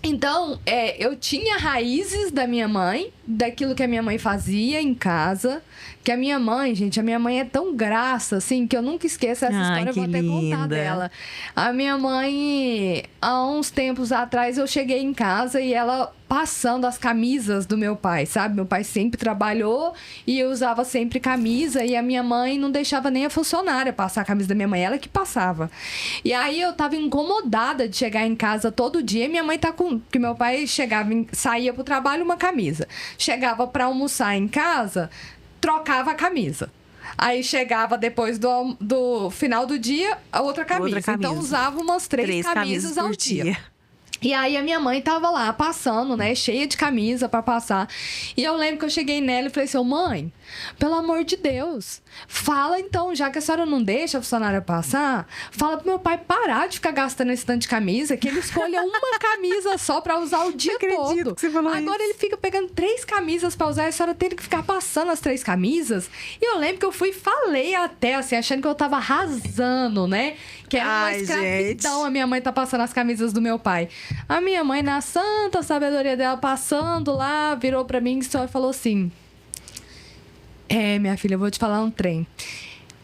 Speaker 2: Então, eu tinha raízes da minha mãe, daquilo que a minha mãe fazia em casa. Que a minha mãe, gente, a minha mãe é tão graça, assim, que eu nunca esqueço essa história, eu vou até contar dela. A minha mãe, há uns tempos atrás, eu cheguei em casa e ela passando as camisas do meu pai, sabe? Meu pai sempre trabalhou e eu usava sempre camisa e a minha mãe não deixava nem a funcionária passar a camisa da minha mãe, ela que passava. E aí eu tava incomodada de chegar em casa todo dia e minha mãe tá com... Porque meu pai saía pro trabalho uma camisa. Chegava pra almoçar em casa, trocava a camisa. Aí chegava depois do final do dia, a outra camisa. Então usava umas três camisas ao dia. E aí a minha mãe tava lá passando, né? Cheia de camisa pra passar. E eu lembro que eu cheguei nela e falei assim, mãe, pelo amor de Deus, fala então, já que a senhora não deixa a funcionária passar, fala pro meu pai parar de ficar gastando esse tanto de camisa, que ele escolha uma camisa só pra usar o dia todo.
Speaker 1: Que você falou
Speaker 2: Agora ele fica pegando 3 camisas pra usar e a senhora tem que ficar passando as 3 camisas. E eu lembro que eu fui e falei até, assim, achando que eu tava arrasando, né? Que era uma escravidão, a minha mãe tá passando as camisas do meu pai. A minha mãe, na santa sabedoria dela, passando lá, virou pra mim e falou assim... minha filha, eu vou te falar um trem.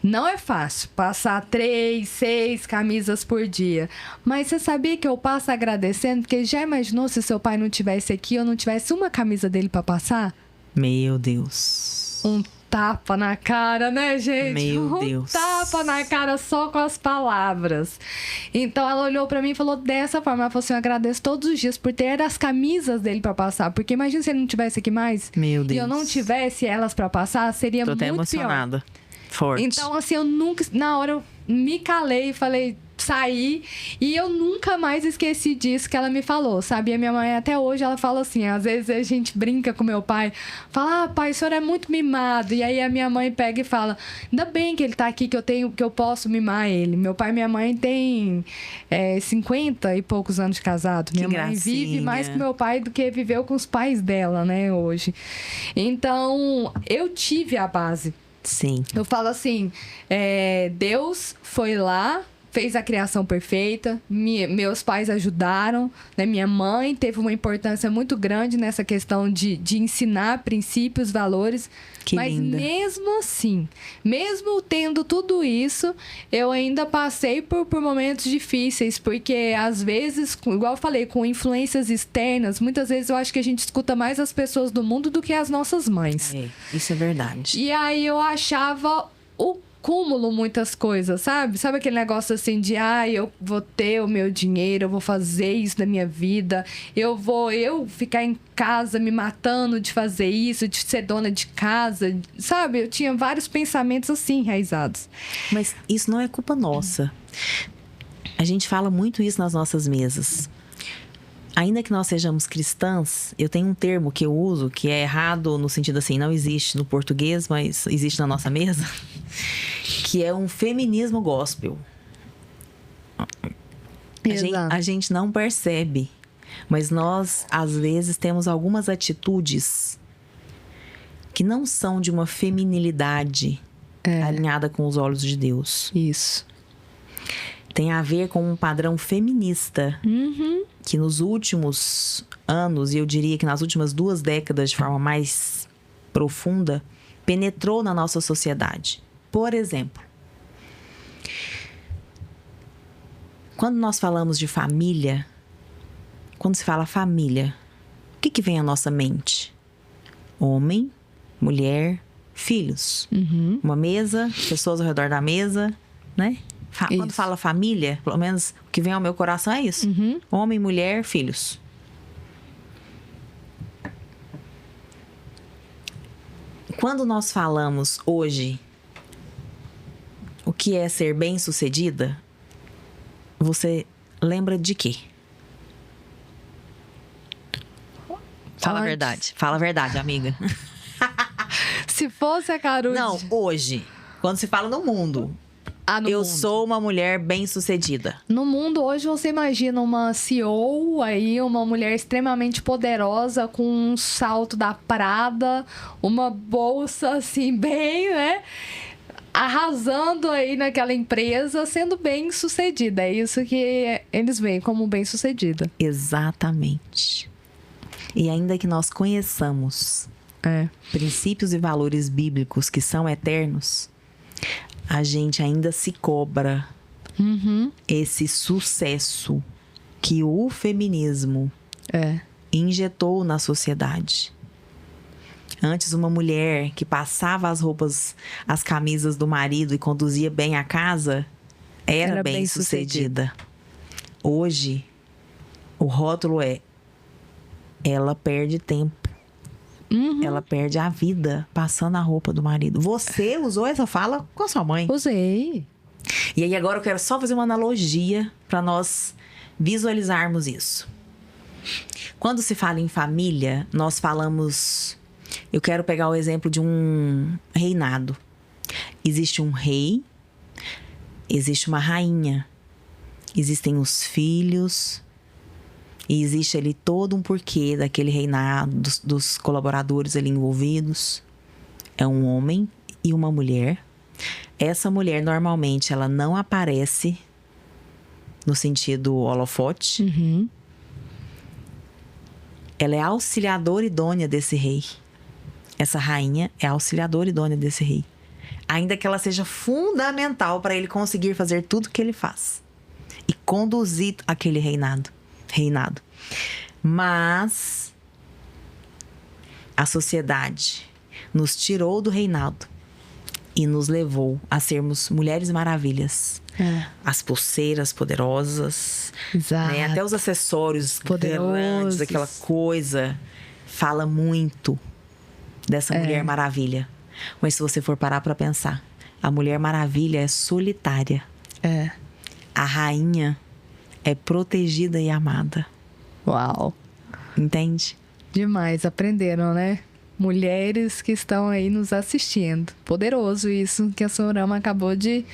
Speaker 2: Não é fácil passar 3, 6 camisas por dia. Mas você sabia que eu passo agradecendo? Porque já imaginou se seu pai não tivesse aqui, eu não tivesse uma camisa dele pra passar?
Speaker 1: Meu Deus.
Speaker 2: Um tapa na cara, né, gente?
Speaker 1: Meu Deus.
Speaker 2: Tapa na cara só com as palavras. Então ela olhou pra mim e falou dessa forma, ela falou assim, eu agradeço todos os dias por ter as camisas dele pra passar, porque imagina se ele não tivesse aqui mais.
Speaker 1: Meu Deus.
Speaker 2: E eu não tivesse elas pra passar, seria
Speaker 1: Tô até
Speaker 2: muito
Speaker 1: emocionada.
Speaker 2: pior.
Speaker 1: Forte.
Speaker 2: Então, assim, eu nunca... Na hora eu me calei e falei... Saí e eu nunca mais esqueci disso que ela me falou, sabe? E a minha mãe até hoje, ela fala assim, às vezes a gente brinca com meu pai, fala, pai, o senhor é muito mimado. E aí a minha mãe pega e fala, ainda bem que ele tá aqui, que eu posso mimar ele. Meu pai e minha mãe têm 50 e poucos anos de casado. Minha mãe vive mais com meu pai do que viveu com os pais dela, né, hoje. Então, eu tive a base.
Speaker 1: Sim.
Speaker 2: Eu falo assim, Deus foi lá, fez a criação perfeita, meus pais ajudaram, né? Minha mãe teve uma importância muito grande nessa questão de ensinar princípios, valores.
Speaker 1: Que
Speaker 2: mas
Speaker 1: linda.
Speaker 2: mesmo assim, mesmo tendo tudo isso, eu ainda passei por momentos difíceis, porque às vezes, igual eu falei, com influências externas, muitas vezes eu acho que a gente escuta mais as pessoas do mundo do que as nossas mães.
Speaker 1: Isso é verdade.
Speaker 2: E aí eu achava o cúmulo muitas coisas, sabe? Sabe aquele negócio assim de, eu vou ter o meu dinheiro, eu vou fazer isso na minha vida, eu ficar em casa me matando de fazer isso, de ser dona de casa, sabe? Eu tinha vários pensamentos assim enraizados.
Speaker 1: Mas isso não é culpa nossa. A gente fala muito isso nas nossas mesas. Ainda que nós sejamos cristãs, eu tenho um termo que eu uso, que é errado no sentido assim, não existe no português, mas existe na nossa mesa, que é um feminismo gospel. A gente não percebe, mas nós, às vezes, temos algumas atitudes que não são de uma feminilidade alinhada com os olhos de Deus.
Speaker 2: Isso.
Speaker 1: Tem a ver com um padrão feminista. Que nos últimos anos, e eu diria que nas últimas 2 décadas, de forma mais profunda, penetrou na nossa sociedade. Por exemplo, quando nós falamos de família, quando se fala família, o que vem à nossa mente? Homem, mulher, filhos. Uma mesa, pessoas ao redor da mesa, né? Quando fala família, pelo menos o que vem ao meu coração é isso. Homem, mulher, filhos. Quando nós falamos hoje o que é ser bem-sucedida, você lembra de quê? Fala a verdade. Fala a verdade, amiga.
Speaker 2: Se fosse a Carude...
Speaker 1: Não, hoje. Quando se fala no mundo. Eu sou uma mulher bem-sucedida.
Speaker 2: No mundo, hoje, você imagina uma CEO aí, uma mulher extremamente poderosa, com um salto da Prada, uma bolsa, assim, bem, né? Arrasando aí naquela empresa, sendo bem-sucedida. É isso que eles veem como bem-sucedida.
Speaker 1: Exatamente. E ainda que nós conheçamos princípios e valores bíblicos que são eternos, a gente ainda se cobra esse sucesso que o feminismo injetou na sociedade. Antes, uma mulher que passava as roupas, as camisas do marido e conduzia bem a casa, era bem-sucedida. Hoje, o rótulo é: ela perde tempo. Ela perde a vida passando a roupa do marido. Você usou essa fala com a sua mãe?
Speaker 2: Usei.
Speaker 1: E aí agora eu quero só fazer uma analogia para nós visualizarmos isso. Quando se fala em família, nós falamos... Eu quero pegar o exemplo de um reinado. Existe um rei, existe uma rainha, existem os filhos... E existe ali todo um porquê daquele reinado, dos colaboradores ali envolvidos. É um homem e uma mulher. Essa mulher, normalmente, ela não aparece no sentido holofote. Ela é a auxiliadora idônea desse rei. Essa rainha é a auxiliadora idônea desse rei. Ainda que ela seja fundamental para ele conseguir fazer tudo que ele faz. E conduzir aquele reinado. Mas a sociedade nos tirou do reinado e nos levou a sermos mulheres maravilhas. As pulseiras poderosas, né? Até os acessórios poderosos, aquela coisa, fala muito dessa Mulher Maravilha. Mas se você for parar para pensar, a Mulher Maravilha é solitária. A rainha é protegida e amada.
Speaker 2: Uau!
Speaker 1: Entende?
Speaker 2: Demais, aprenderam, né? Mulheres que estão aí nos assistindo. Poderoso isso que a Sorama acabou de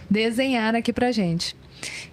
Speaker 2: desenhar aqui pra gente.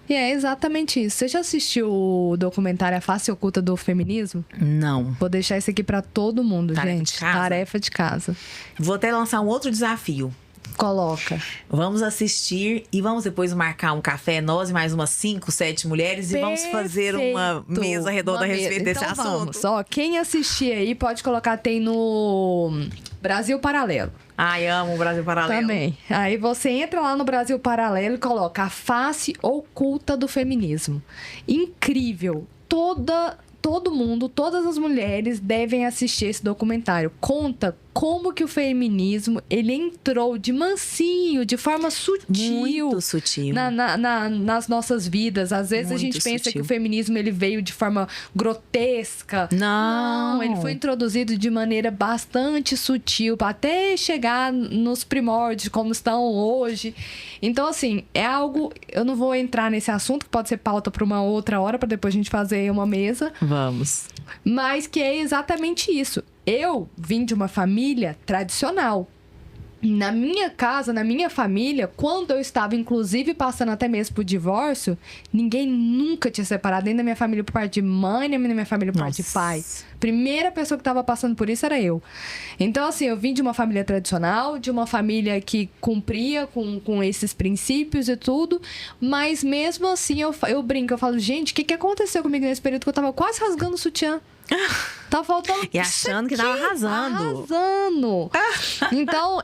Speaker 2: E é exatamente isso. Você já assistiu o documentário A Face Oculta do Feminismo?
Speaker 1: Não.
Speaker 2: Vou deixar isso aqui pra todo mundo, gente. Tarefa de casa.
Speaker 1: Vou até lançar um outro desafio.
Speaker 2: Coloca.
Speaker 1: Vamos assistir e vamos depois marcar um café, nós e mais umas 5, 7 mulheres.
Speaker 2: Perfeito.
Speaker 1: E vamos fazer uma mesa redonda a respeito desse assunto.
Speaker 2: Ó, quem assistir aí pode colocar, tem no Brasil Paralelo.
Speaker 1: Ai, amo o Brasil Paralelo.
Speaker 2: Também. Aí você entra lá no Brasil Paralelo e coloca A Face Oculta do Feminismo. Incrível. Todo mundo, todas as mulheres devem assistir esse documentário. Conta como que o feminismo, ele entrou de mansinho, de forma sutil.
Speaker 1: Muito sutil.
Speaker 2: Nas nossas vidas. Às vezes
Speaker 1: Muito
Speaker 2: a gente pensa
Speaker 1: sutil.
Speaker 2: que o feminismo, ele veio de forma grotesca.
Speaker 1: Não,
Speaker 2: ele foi introduzido de maneira bastante sutil, até chegar nos primórdios, como estão hoje. Então, assim, é algo... Eu não vou entrar nesse assunto, que pode ser pauta para uma outra hora, para depois a gente fazer uma mesa.
Speaker 1: Vamos.
Speaker 2: Mas que é exatamente isso. Eu vim de uma família tradicional. Na minha casa, na minha família, quando eu estava, inclusive, passando até mesmo por divórcio, ninguém nunca tinha separado, nem da minha família por parte de mãe, nem da minha família por parte de pai. Primeira pessoa que estava passando por isso era eu. Então, assim, eu vim de uma família tradicional, de uma família que cumpria com esses princípios e tudo, mas mesmo assim eu brinco, eu falo, gente, o que aconteceu comigo nesse período que eu tava quase rasgando o sutiã? Tá faltando...
Speaker 1: E achando que tava arrasando.
Speaker 2: Então,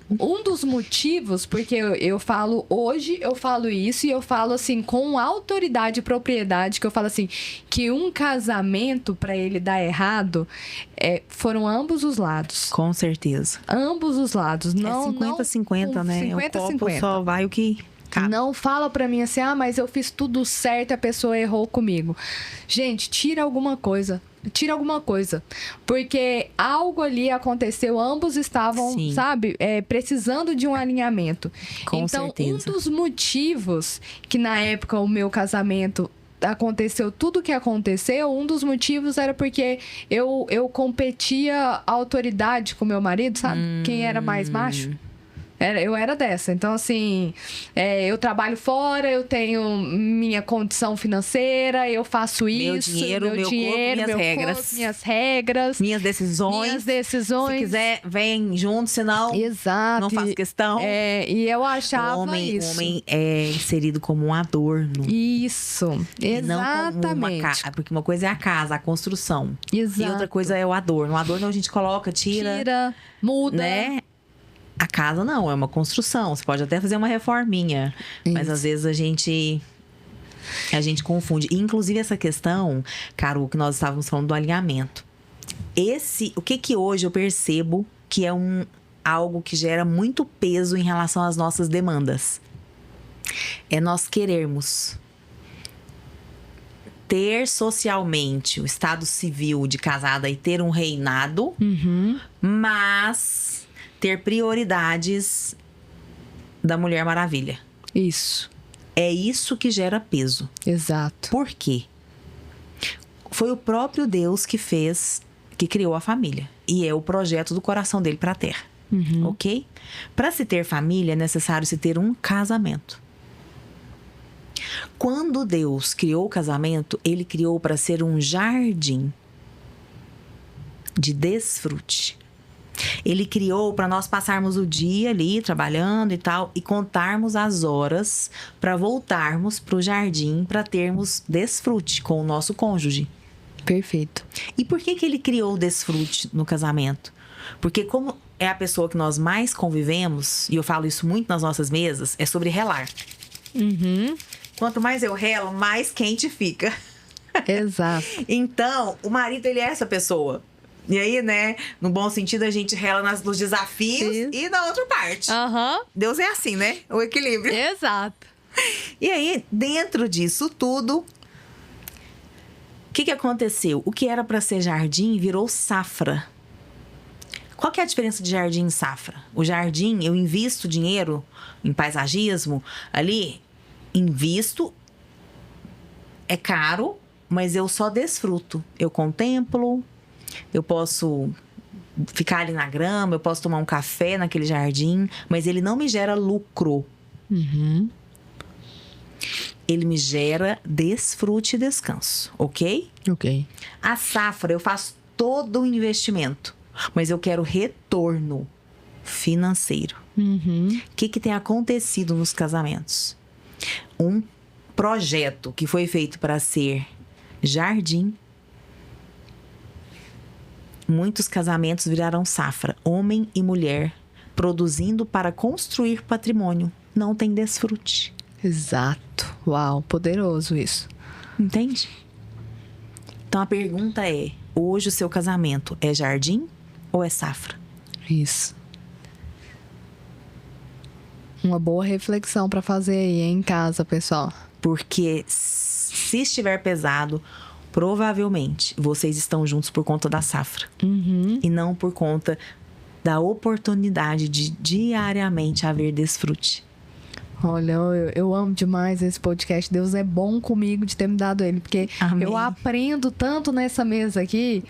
Speaker 2: um dos motivos, porque eu falo hoje, eu falo isso, e eu falo assim, com autoridade e propriedade, que eu falo assim, que um casamento, pra ele dar errado, foram ambos os lados.
Speaker 1: Com certeza.
Speaker 2: Ambos os lados. Não,
Speaker 1: 50-50, né?
Speaker 2: 50-50.
Speaker 1: O copo só vai o que
Speaker 2: Não fala pra mim assim, mas eu fiz tudo certo e a pessoa errou comigo. Gente, tira alguma coisa. Porque algo ali aconteceu, ambos estavam,
Speaker 1: Sim.
Speaker 2: sabe, precisando de um alinhamento.
Speaker 1: Com
Speaker 2: então,
Speaker 1: certeza.
Speaker 2: um dos motivos que na época o meu casamento aconteceu tudo o que aconteceu, um dos motivos era porque eu competia a autoridade com meu marido, sabe? Quem era mais macho. Eu era dessa. Então, assim, eu trabalho fora, eu tenho minha condição financeira, eu faço isso.
Speaker 1: Meu dinheiro,
Speaker 2: meu
Speaker 1: regras.
Speaker 2: corpo, minhas regras.
Speaker 1: Minhas decisões. Se quiser, vem junto, senão
Speaker 2: Exato.
Speaker 1: não faço questão.
Speaker 2: E eu achava
Speaker 1: O homem é inserido como um adorno.
Speaker 2: Isso,
Speaker 1: E não como
Speaker 2: exatamente.
Speaker 1: porque uma coisa é a casa, a construção.
Speaker 2: Exato.
Speaker 1: E outra coisa é o adorno. O adorno a gente coloca, tira,
Speaker 2: muda.
Speaker 1: né? A casa não, é uma construção. Você pode até fazer uma reforminha. Mas
Speaker 2: Isso.
Speaker 1: às vezes a gente confunde. E, inclusive essa questão, Carol, que nós estávamos falando do alinhamento. O que hoje eu percebo que é algo que gera muito peso em relação às nossas demandas? É nós querermos ter socialmente o estado civil de casada e ter um reinado, mas ter prioridades da Mulher Maravilha.
Speaker 2: Isso.
Speaker 1: É isso que gera peso.
Speaker 2: Exato.
Speaker 1: Por quê? Foi o próprio Deus que criou a família. E é o projeto do coração dele para a terra. Ok? Para se ter família, é necessário se ter um casamento. Quando Deus criou o casamento, ele criou para ser um jardim de desfrute. Ele criou para nós passarmos o dia ali trabalhando e tal e contarmos as horas para voltarmos para o jardim para termos desfrute com o nosso cônjuge.
Speaker 2: Perfeito.
Speaker 1: E por que ele criou o desfrute no casamento? Porque como é a pessoa que nós mais convivemos, e eu falo isso muito nas nossas mesas, é sobre relar. Quanto mais eu relo, mais quente fica.
Speaker 2: Exato.
Speaker 1: Então, o marido, ele é essa pessoa. E aí, né, no bom sentido, a gente rela nos desafios e na outra parte. Deus é assim, né? O equilíbrio.
Speaker 2: Exato.
Speaker 1: E aí, dentro disso tudo, o que aconteceu? O que era para ser jardim virou safra. Qual que é a diferença de jardim e safra? O jardim, eu invisto dinheiro em paisagismo, ali, invisto, é caro, mas eu só desfruto. Eu contemplo, eu posso ficar ali na grama, eu posso tomar um café naquele jardim, mas ele não me gera lucro. Ele me gera desfrute e descanso, ok?
Speaker 2: Ok.
Speaker 1: A safra, eu faço todo o investimento, mas eu quero retorno financeiro. O que tem acontecido nos casamentos? Um projeto que foi feito para ser jardim, muitos casamentos viraram safra. Homem e mulher produzindo para construir patrimônio. Não tem desfrute.
Speaker 2: Exato. Uau, poderoso isso.
Speaker 1: Entende? Então a pergunta é: hoje o seu casamento é jardim ou é safra?
Speaker 2: Isso. Uma boa reflexão para fazer aí em casa, pessoal.
Speaker 1: Porque se estiver pesado, provavelmente vocês estão juntos por conta da safra. E não por conta da oportunidade de diariamente haver desfrute.
Speaker 2: Olha, eu amo demais esse podcast. Deus é bom comigo de ter me dado ele. Porque
Speaker 1: Amém.
Speaker 2: eu aprendo tanto nessa mesa aqui.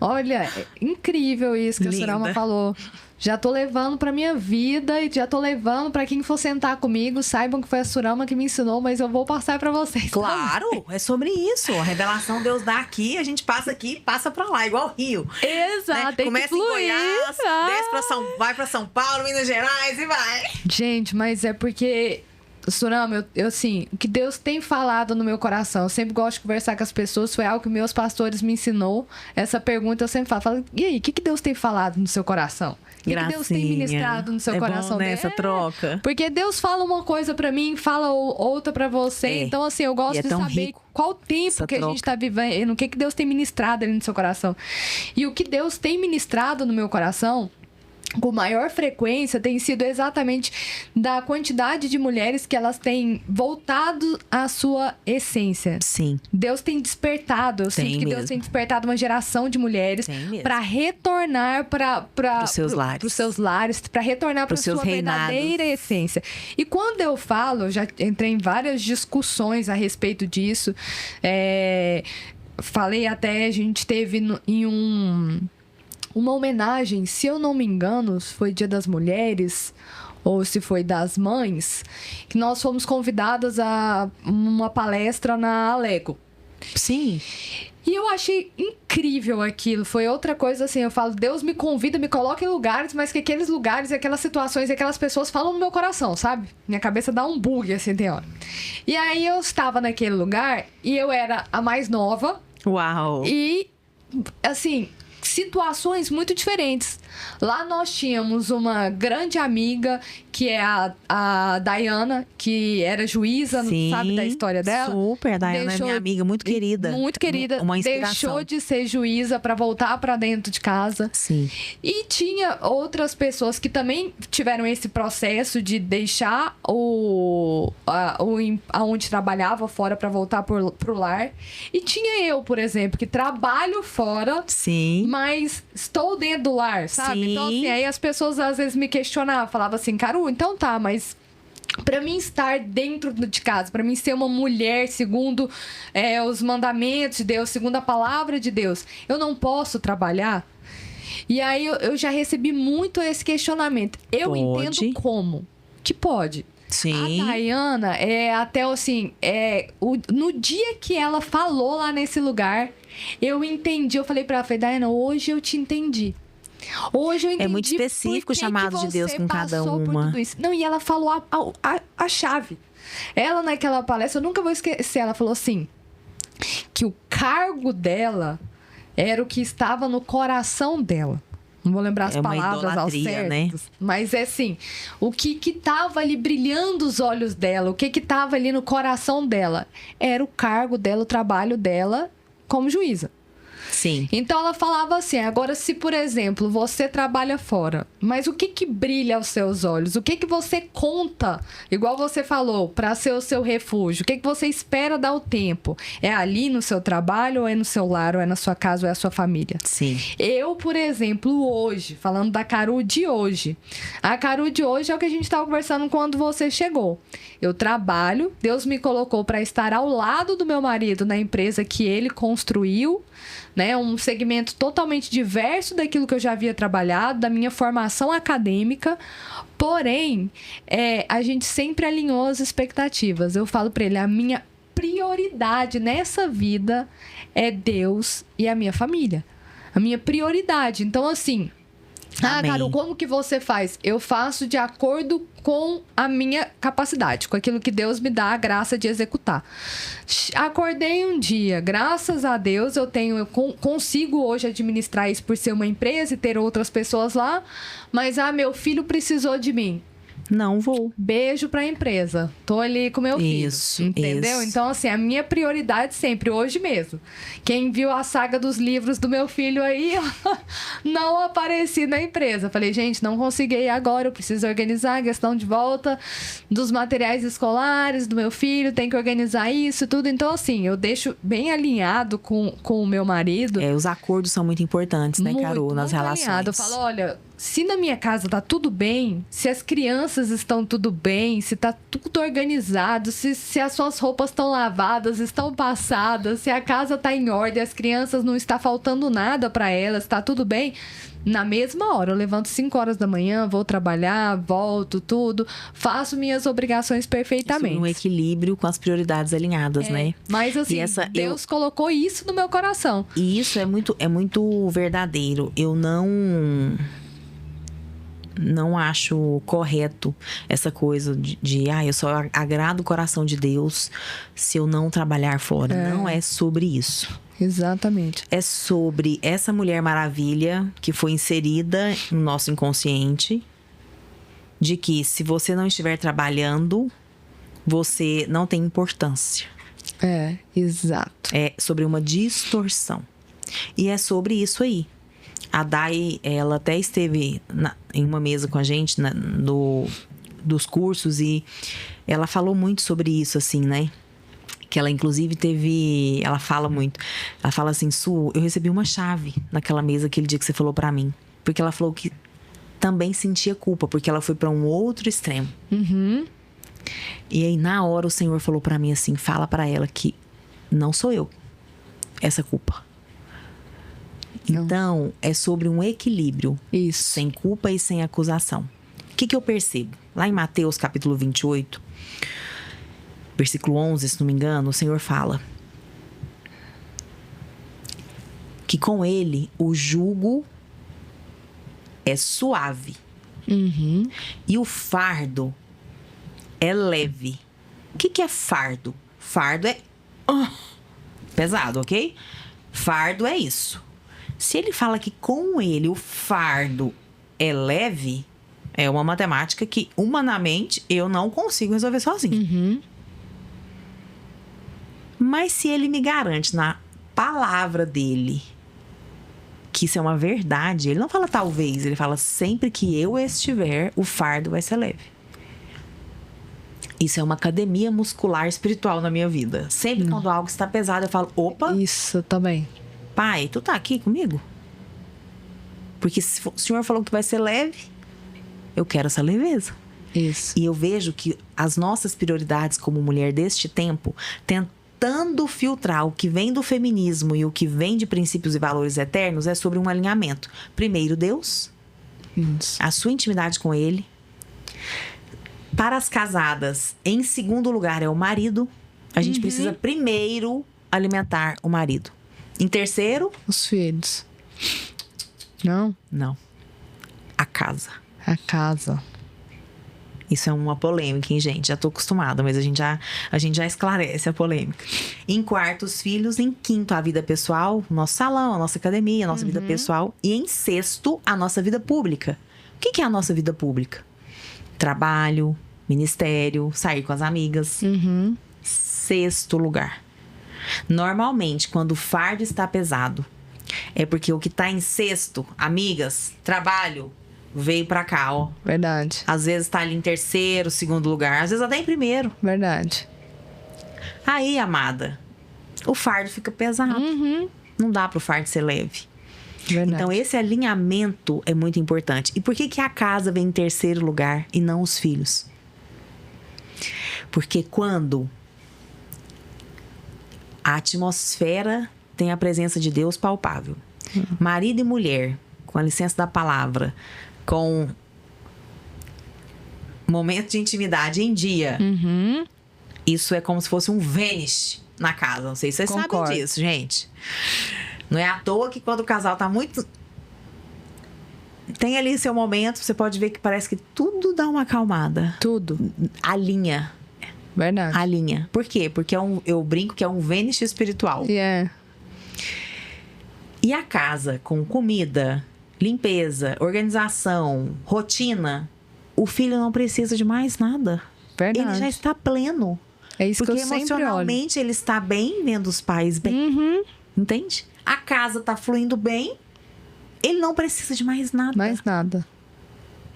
Speaker 2: Olha, é incrível isso que a Surama falou. Já tô levando pra minha vida e já tô levando pra quem for sentar comigo. Saibam que foi a Surama que me ensinou, mas eu vou passar pra vocês.
Speaker 1: Claro, é sobre isso. A revelação Deus dá aqui, a gente passa aqui, passa pra lá, igual o Rio.
Speaker 2: Exato,
Speaker 1: Né?
Speaker 2: tem
Speaker 1: Começa
Speaker 2: que
Speaker 1: em
Speaker 2: fluir.
Speaker 1: Goiás, desce vai pra São Paulo, Minas Gerais e vai.
Speaker 2: Gente, mas é porque... Surama, eu assim, o que Deus tem falado no meu coração, eu sempre gosto de conversar com as pessoas, foi algo que meus pastores me ensinou. Essa pergunta eu sempre falo, e aí, o que Deus tem falado no seu coração? O que Deus tem ministrado no seu coração?
Speaker 1: Bom, né, essa troca.
Speaker 2: Porque Deus fala uma coisa pra mim, fala outra pra você. Então, assim, eu gosto de saber qual tempo que a gente tá vivendo, o que Deus tem ministrado ali no seu coração. E o que Deus tem ministrado no meu coração com maior frequência tem sido exatamente da quantidade de mulheres que elas têm voltado à sua essência.
Speaker 1: Sim.
Speaker 2: Deus tem despertado, eu sinto que Deus tem despertado uma geração de mulheres para retornar para os seus lares, para retornar para sua verdadeira essência. E quando eu falo, eu já entrei em várias discussões a respeito disso. Falei até, a gente teve em uma homenagem, se eu não me engano, se foi Dia das Mulheres ou se foi das Mães, que nós fomos convidadas a uma palestra na Alego.
Speaker 1: Sim.
Speaker 2: E eu achei incrível aquilo. Foi outra coisa assim, eu falo, Deus me convida, me coloca em lugares, mas que aqueles lugares, aquelas situações, aquelas pessoas falam no meu coração, sabe? Minha cabeça dá um bug, assim, tem hora. E aí eu estava naquele lugar e eu era a mais nova.
Speaker 1: Uau!
Speaker 2: E, assim, situações muito diferentes. Lá nós tínhamos uma grande amiga, que é a Dayana, que era juíza,
Speaker 1: Sim,
Speaker 2: sabe da história dela?
Speaker 1: Super, a Dayana é minha amiga, muito querida.
Speaker 2: Muito querida.
Speaker 1: Uma inspiração.
Speaker 2: Deixou de ser juíza para voltar para dentro de casa.
Speaker 1: Sim.
Speaker 2: E tinha outras pessoas que também tiveram esse processo de deixar aonde trabalhava fora para voltar pro lar. E tinha eu, por exemplo, que trabalho fora,
Speaker 1: sim,
Speaker 2: mas estou dentro do lar, sabe?
Speaker 1: Sim.
Speaker 2: Então, assim, aí as pessoas às vezes me questionavam, falavam assim, Caru, então tá, mas para mim estar dentro de casa, para mim ser uma mulher segundo os mandamentos de Deus, segundo a palavra de Deus, eu não posso trabalhar? E aí eu já recebi muito esse questionamento. Eu entendo como que pode.
Speaker 1: Sim.
Speaker 2: A Dayana até assim, no dia que ela falou lá nesse lugar, eu entendi. Eu falei pra ela, Dayana, hoje eu te entendi. Hoje eu entendi.
Speaker 1: É muito específico o chamado de Deus com cada uma.
Speaker 2: Não, e ela falou a chave. Ela, naquela palestra, eu nunca vou esquecer, ela falou assim, que o cargo dela era o que estava no coração dela. Não vou lembrar as palavras ao certo, né? Mas é assim, o que estava ali brilhando os olhos dela, o que estava ali no coração dela, era o cargo dela, o trabalho dela como juíza.
Speaker 1: Sim.
Speaker 2: Então ela falava assim, agora se, por exemplo, você trabalha fora, mas o que brilha aos seus olhos? O que você conta, igual você falou, para ser o seu refúgio? O que você espera dar o tempo? É ali no seu trabalho, ou é no seu lar, ou é na sua casa, ou é a sua família?
Speaker 1: Sim.
Speaker 2: Eu, por exemplo, hoje, falando da Caru de hoje, a Caru de hoje é o que a gente estava conversando quando você chegou. Eu trabalho, Deus me colocou para estar ao lado do meu marido na empresa que ele construiu, né, um segmento totalmente diverso daquilo que eu já havia trabalhado, da minha formação acadêmica, porém, a gente sempre alinhou as expectativas. Eu falo para ele, a minha prioridade nessa vida é Deus e a minha família. A minha prioridade. Então, assim, Caru, como que você faz? Eu faço de acordo com a minha capacidade, com aquilo que Deus me dá a graça de executar. Acordei um dia, graças a Deus, eu consigo hoje administrar isso por ser uma empresa e ter outras pessoas lá, mas meu filho precisou de mim.
Speaker 1: Não vou.
Speaker 2: Beijo pra empresa. Tô ali com meu filho.
Speaker 1: Isso,
Speaker 2: entendeu?
Speaker 1: Isso.
Speaker 2: Então, assim, a minha prioridade sempre, hoje mesmo. Quem viu a saga dos livros do meu filho aí, não apareci na empresa. Falei, gente, não consegui agora, eu preciso organizar a questão de volta dos materiais escolares do meu filho, tem que organizar isso tudo. Então, assim, eu deixo bem alinhado com o meu marido.
Speaker 1: Os acordos são muito importantes, né, Caru, nas relações.
Speaker 2: Alinhado. Eu falo, olha, se na minha casa tá tudo bem, se as crianças estão tudo bem, se tá tudo organizado, se as suas roupas estão lavadas, estão passadas, se a casa tá em ordem, as crianças não está faltando nada para elas, tá tudo bem, na mesma hora, eu levanto 5 horas da manhã, vou trabalhar, volto, tudo, faço minhas obrigações perfeitamente.
Speaker 1: Um equilíbrio com as prioridades alinhadas, né?
Speaker 2: Mas assim, Deus colocou isso no meu coração.
Speaker 1: E isso é muito verdadeiro. Eu não acho correto essa coisa de eu só agrado o coração de Deus se eu não trabalhar fora. Não é sobre isso.
Speaker 2: Exatamente.
Speaker 1: É sobre essa Mulher Maravilha que foi inserida no nosso inconsciente, de que se você não estiver trabalhando, você não tem importância.
Speaker 2: Exato.
Speaker 1: É sobre uma distorção. E é sobre isso aí. A Dai, ela até esteve em uma mesa com a gente dos cursos e ela falou muito sobre isso, assim, né? Que ela, inclusive, teve... Ela fala muito. Ela fala assim, Su, eu recebi uma chave naquela mesa aquele dia que você falou pra mim. Porque ela falou que também sentia culpa, porque ela foi pra um outro extremo.
Speaker 2: Uhum.
Speaker 1: E aí, na hora, o Senhor falou pra mim assim, fala pra ela que não sou eu essa culpa.
Speaker 2: Não.
Speaker 1: Então, é sobre um equilíbrio.
Speaker 2: Isso.
Speaker 1: Sem culpa e sem acusação. O que eu percebo? Lá em Mateus, capítulo 28, versículo 11, se não me engano, o Senhor fala que com ele o jugo é suave.
Speaker 2: Uhum.
Speaker 1: E o fardo é leve. O que é fardo? Fardo é pesado, ok? Fardo é isso. Se ele fala que com ele o fardo é leve, é uma matemática que humanamente eu não consigo resolver sozinho.
Speaker 2: Uhum.
Speaker 1: Mas se ele me garante na palavra dele que isso é uma verdade, ele não fala talvez, ele fala sempre que eu estiver, o fardo vai ser leve. Isso é uma academia muscular espiritual na minha vida. Sempre quando algo está pesado, eu falo, opa,
Speaker 2: Isso também.
Speaker 1: pai, tu tá aqui comigo? Porque se o Senhor falou que vai ser leve, eu quero essa leveza.
Speaker 2: Isso.
Speaker 1: E eu vejo que as nossas prioridades como mulher deste tempo, tentando filtrar o que vem do feminismo e o que vem de princípios e valores eternos, é sobre um alinhamento. Primeiro, Deus,
Speaker 2: Isso.
Speaker 1: a sua intimidade com Ele. Para as casadas, em segundo lugar, é o marido. A gente precisa primeiro alimentar o marido. Em terceiro,
Speaker 2: Os filhos. Não?
Speaker 1: não. A casa.
Speaker 2: A casa.
Speaker 1: Isso é uma polêmica, hein, gente? Já tô acostumada, mas a gente já esclarece a polêmica. Em quarto, os filhos. Em quinto, a vida pessoal, o nosso salão, a nossa academia, a nossa vida pessoal. E em sexto, a nossa vida pública. O que é a nossa vida pública? Trabalho, ministério, sair com as amigas.
Speaker 2: Uhum.
Speaker 1: Sexto lugar. Normalmente, quando o fardo está pesado, é porque o que tá em sexto, amigas, trabalho, veio pra cá, ó.
Speaker 2: Verdade.
Speaker 1: Às vezes tá ali em terceiro, segundo lugar. Às vezes até em primeiro.
Speaker 2: Verdade.
Speaker 1: Aí, amada, o fardo fica pesado.
Speaker 2: Uhum.
Speaker 1: Não dá pro fardo ser leve.
Speaker 2: Verdade.
Speaker 1: Então, esse alinhamento é muito importante. E por que a casa vem em terceiro lugar e não os filhos? Porque quando a atmosfera tem a presença de Deus palpável, marido e mulher, com a licença da palavra, com momento de intimidade em dia,
Speaker 2: Uhum.
Speaker 1: isso é como se fosse um Vênus na casa. Não sei se vocês
Speaker 2: Concordo.
Speaker 1: sabem disso, gente. Não é à toa que quando o casal tá muito... Tem ali seu momento, você pode ver que parece que tudo dá uma acalmada.
Speaker 2: Tudo.
Speaker 1: Alinha.
Speaker 2: Verdade.
Speaker 1: Alinha. Por quê? Porque eu brinco que é um Vênus espiritual.
Speaker 2: E é.
Speaker 1: E a casa com comida, limpeza, organização, rotina, o filho não precisa de mais nada.
Speaker 2: Verdade.
Speaker 1: Ele já está pleno.
Speaker 2: É isso
Speaker 1: Porque
Speaker 2: que eu sempre olho.
Speaker 1: emocionalmente ele está bem, vendo os pais bem.
Speaker 2: Uhum.
Speaker 1: Entende? A casa tá fluindo bem, ele não precisa de mais nada.
Speaker 2: Mais nada.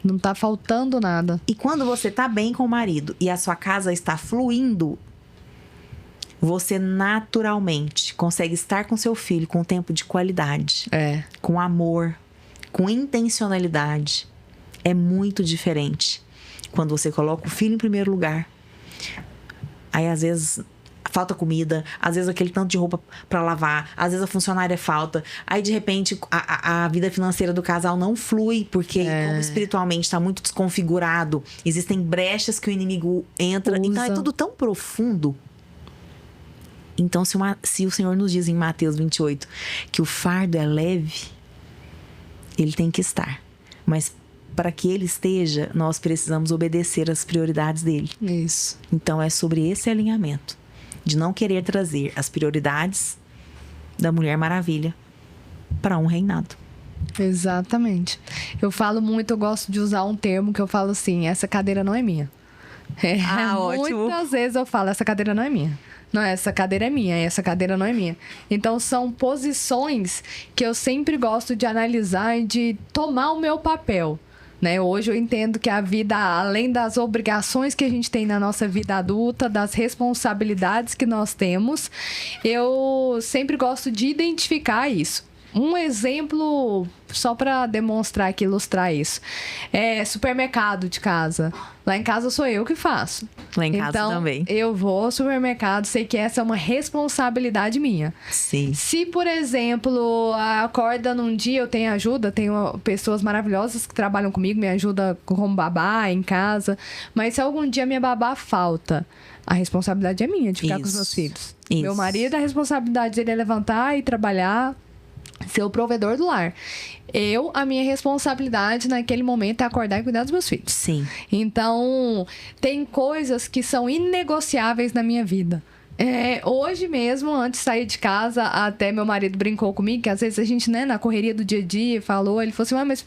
Speaker 2: Não tá faltando nada.
Speaker 1: E quando você tá bem com o marido e a sua casa está fluindo, você naturalmente consegue estar com seu filho com tempo de qualidade,
Speaker 2: É.
Speaker 1: com amor, com intencionalidade. É muito diferente quando você coloca o filho em primeiro lugar. Aí, às vezes, falta comida, às vezes aquele tanto de roupa pra lavar, às vezes a funcionária falta. Aí, de repente, a vida financeira do casal não flui, porque como espiritualmente tá muito desconfigurado, existem brechas que o inimigo entra. Então, é tudo tão profundo. Então, se o Senhor nos diz em Mateus 28 que o fardo é leve, ele tem que estar. Mas para que ele esteja, nós precisamos obedecer às prioridades dele.
Speaker 2: Isso.
Speaker 1: Então, é sobre esse alinhamento. De não querer trazer as prioridades da Mulher Maravilha para um reinado.
Speaker 2: Exatamente. Eu falo muito, eu gosto de usar um termo que eu falo assim, essa cadeira não é minha.
Speaker 1: Ótimo.
Speaker 2: Muitas vezes eu falo, essa cadeira não é minha. Não, essa cadeira é minha, essa cadeira não é minha. Então, são posições que eu sempre gosto de analisar e de tomar o meu papel. Né? Hoje eu entendo que a vida, além das obrigações que a gente tem na nossa vida adulta, das responsabilidades que nós temos, eu sempre gosto de identificar isso. Um exemplo, só para demonstrar aqui, ilustrar isso, é supermercado de casa. Lá em casa sou eu que faço.
Speaker 1: Lá em casa também.
Speaker 2: Eu vou ao supermercado, sei que essa é uma responsabilidade minha.
Speaker 1: Sim.
Speaker 2: Se, por exemplo, acorda num dia, eu tenho ajuda, tenho pessoas maravilhosas que trabalham comigo, me ajudam como babá em casa. Mas se algum dia minha babá falta, a responsabilidade é minha de ficar com os meus filhos.
Speaker 1: Isso.
Speaker 2: Meu marido, a responsabilidade dele é levantar e trabalhar, ser o provedor do lar. A minha responsabilidade naquele momento é acordar e cuidar dos meus filhos.
Speaker 1: Sim.
Speaker 2: Então, tem coisas que são inegociáveis na minha vida. Hoje mesmo, antes de sair de casa, até meu marido brincou comigo, que às vezes a gente, né, na correria do dia a dia, ele falou assim, mas,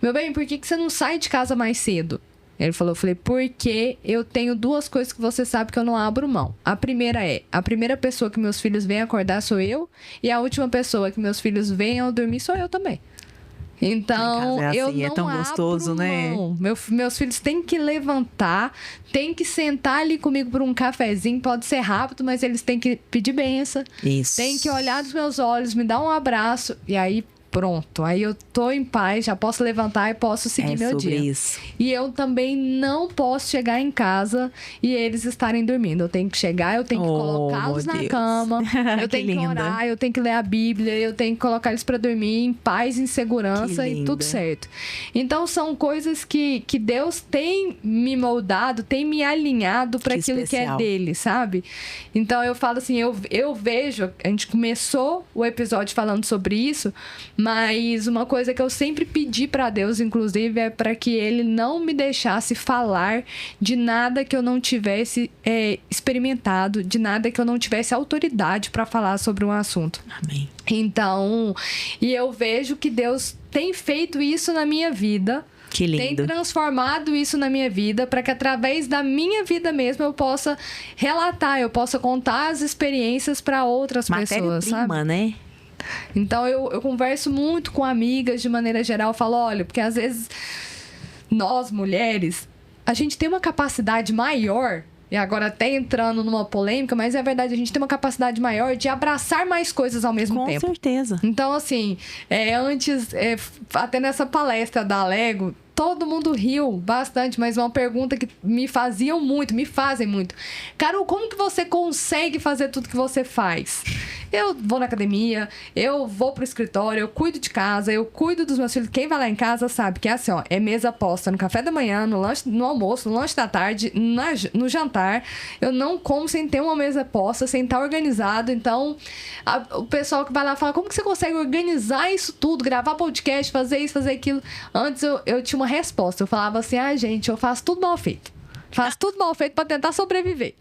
Speaker 2: meu bem, por que você não sai de casa mais cedo? Ele falou, eu falei, porque eu tenho duas coisas que você sabe que eu não abro mão. A primeira pessoa que meus filhos vêm acordar sou eu, e a última pessoa que meus filhos venham dormir sou eu também. Então,
Speaker 1: assim,
Speaker 2: eu não
Speaker 1: tão gostoso,
Speaker 2: abro mão. Meus filhos têm que levantar, têm que sentar ali comigo por um cafezinho, pode ser rápido, mas eles têm que pedir bênção.
Speaker 1: Isso.
Speaker 2: Têm que olhar nos meus olhos, me dar um abraço, e aí pronto, aí eu tô em paz, já posso levantar e posso seguir meu dia.
Speaker 1: Isso.
Speaker 2: E eu também não posso chegar em casa e eles estarem dormindo. Eu tenho que chegar, eu tenho que colocá-los na cama, eu tenho que orar, eu tenho que ler a Bíblia, eu tenho que colocar eles para dormir em paz, em segurança e tudo certo. Então são coisas que Deus tem me moldado, tem me alinhado para aquilo especial. Que é dele, sabe? Então eu falo assim, eu vejo, a gente começou o episódio falando sobre isso, mas uma coisa que eu sempre pedi para Deus, inclusive, é para que Ele não me deixasse falar de nada que eu não tivesse experimentado, de nada que eu não tivesse autoridade para falar sobre um assunto.
Speaker 1: Amém.
Speaker 2: Então, e eu vejo que Deus tem feito isso na minha vida.
Speaker 1: Que lindo.
Speaker 2: Tem transformado isso na minha vida para que através da minha vida mesmo eu possa relatar, eu possa contar as experiências para outras pessoas, sabe?
Speaker 1: Né?
Speaker 2: Então, eu converso muito com amigas de maneira geral. Eu falo, olha, porque às vezes nós, mulheres, a gente tem uma capacidade maior, e agora até entrando numa polêmica, mas é verdade, a gente tem uma capacidade maior de abraçar mais coisas ao mesmo tempo.
Speaker 1: Com certeza.
Speaker 2: Então, assim, até nessa palestra da Lego, todo mundo riu bastante, mas uma pergunta que me fazem muito. Carol, como que você consegue fazer tudo que você faz? Eu vou na academia, eu vou pro escritório, eu cuido de casa, eu cuido dos meus filhos. Quem vai lá em casa sabe que é assim, é mesa posta no café da manhã, no lanche, no almoço, no lanche da tarde, no jantar. Eu não como sem ter uma mesa posta, sem estar organizado. Então, o pessoal que vai lá fala, como que você consegue organizar isso tudo, gravar podcast, fazer isso, fazer aquilo? Antes eu tinha uma resposta, eu falava assim, gente, eu faço tudo mal feito. Faço tudo mal feito para tentar sobreviver.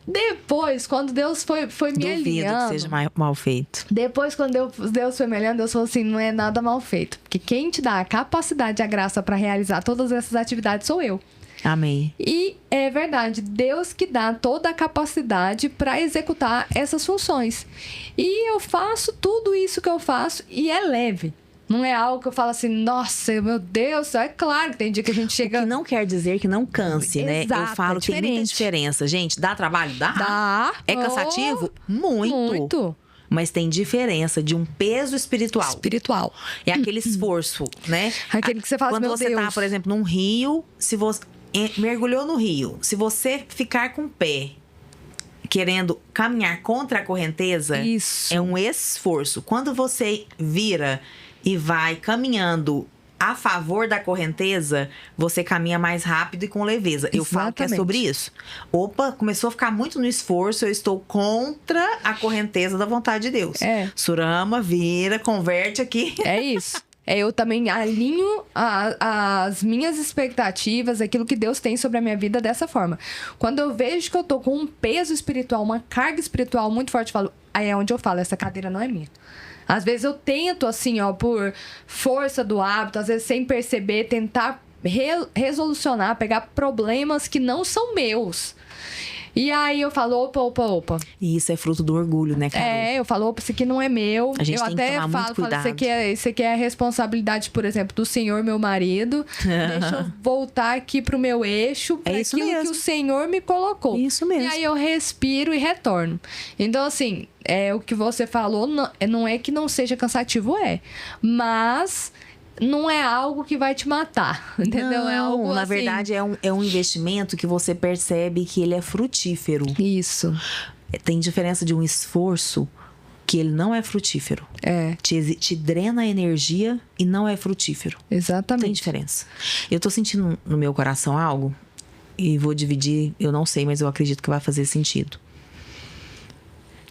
Speaker 2: Depois, quando Deus foi me alinhando...
Speaker 1: Duvido que seja mal feito.
Speaker 2: Depois, quando Deus foi me alinhando, Deus falou assim, não é nada mal feito. Porque quem te dá a capacidade e a graça para realizar todas essas atividades sou eu.
Speaker 1: Amém.
Speaker 2: E é verdade, Deus que dá toda a capacidade para executar essas funções. E eu faço tudo isso que eu faço e é leve. Não é algo que eu falo assim, nossa, meu Deus, é claro que tem dia que a gente chega...
Speaker 1: O que não quer dizer que não canse, né?
Speaker 2: Exato,
Speaker 1: eu falo que tem muita diferença. Gente, dá trabalho? Dá.
Speaker 2: Dá.
Speaker 1: É cansativo? Muito. Mas tem diferença de um peso espiritual. É aquele esforço, né?
Speaker 2: Aquele que você fala,
Speaker 1: quando você tá, por exemplo, num rio, se você mergulhou no rio, se você ficar com o pé querendo caminhar contra a correnteza,
Speaker 2: isso.
Speaker 1: É um esforço. Quando você vira e vai caminhando a favor da correnteza, você caminha mais rápido e com leveza.
Speaker 2: Exatamente.
Speaker 1: Eu falo que é sobre isso. Opa, começou a ficar muito no esforço, eu estou contra a correnteza da vontade de Deus. Surama, vira, converte aqui.
Speaker 2: É isso. Eu também alinho as minhas expectativas, aquilo que Deus tem sobre a minha vida dessa forma. Quando eu vejo que eu tô com um peso espiritual, uma carga espiritual muito forte, eu falo, aí é onde eu falo, essa cadeira não é minha. Às vezes eu tento, assim, por força do hábito, às vezes sem perceber, tentar resolucionar, pegar problemas que não são meus. E aí eu falo, opa.
Speaker 1: E isso é fruto do orgulho, né, Carol?
Speaker 2: Eu falo, opa, isso aqui não é meu.
Speaker 1: A gente
Speaker 2: eu
Speaker 1: tem
Speaker 2: até
Speaker 1: que tomar muito cuidado.
Speaker 2: isso aqui é a responsabilidade, por exemplo, do Senhor, meu marido. Deixa eu voltar aqui pro meu eixo, para aquilo que o Senhor me colocou.
Speaker 1: Isso mesmo.
Speaker 2: E aí eu respiro e retorno. Então, assim, o que você falou não é que não seja cansativo, mas não é algo que vai te matar, entendeu?
Speaker 1: Não,
Speaker 2: é algo
Speaker 1: na
Speaker 2: assim...
Speaker 1: verdade é um investimento que você percebe que ele é frutífero.
Speaker 2: Isso.
Speaker 1: Tem diferença de um esforço que ele não é frutífero. Te drena a energia e não é frutífero.
Speaker 2: Exatamente.
Speaker 1: Tem diferença. Eu tô sentindo no meu coração algo e vou dividir, eu não sei, mas eu acredito que vai fazer sentido.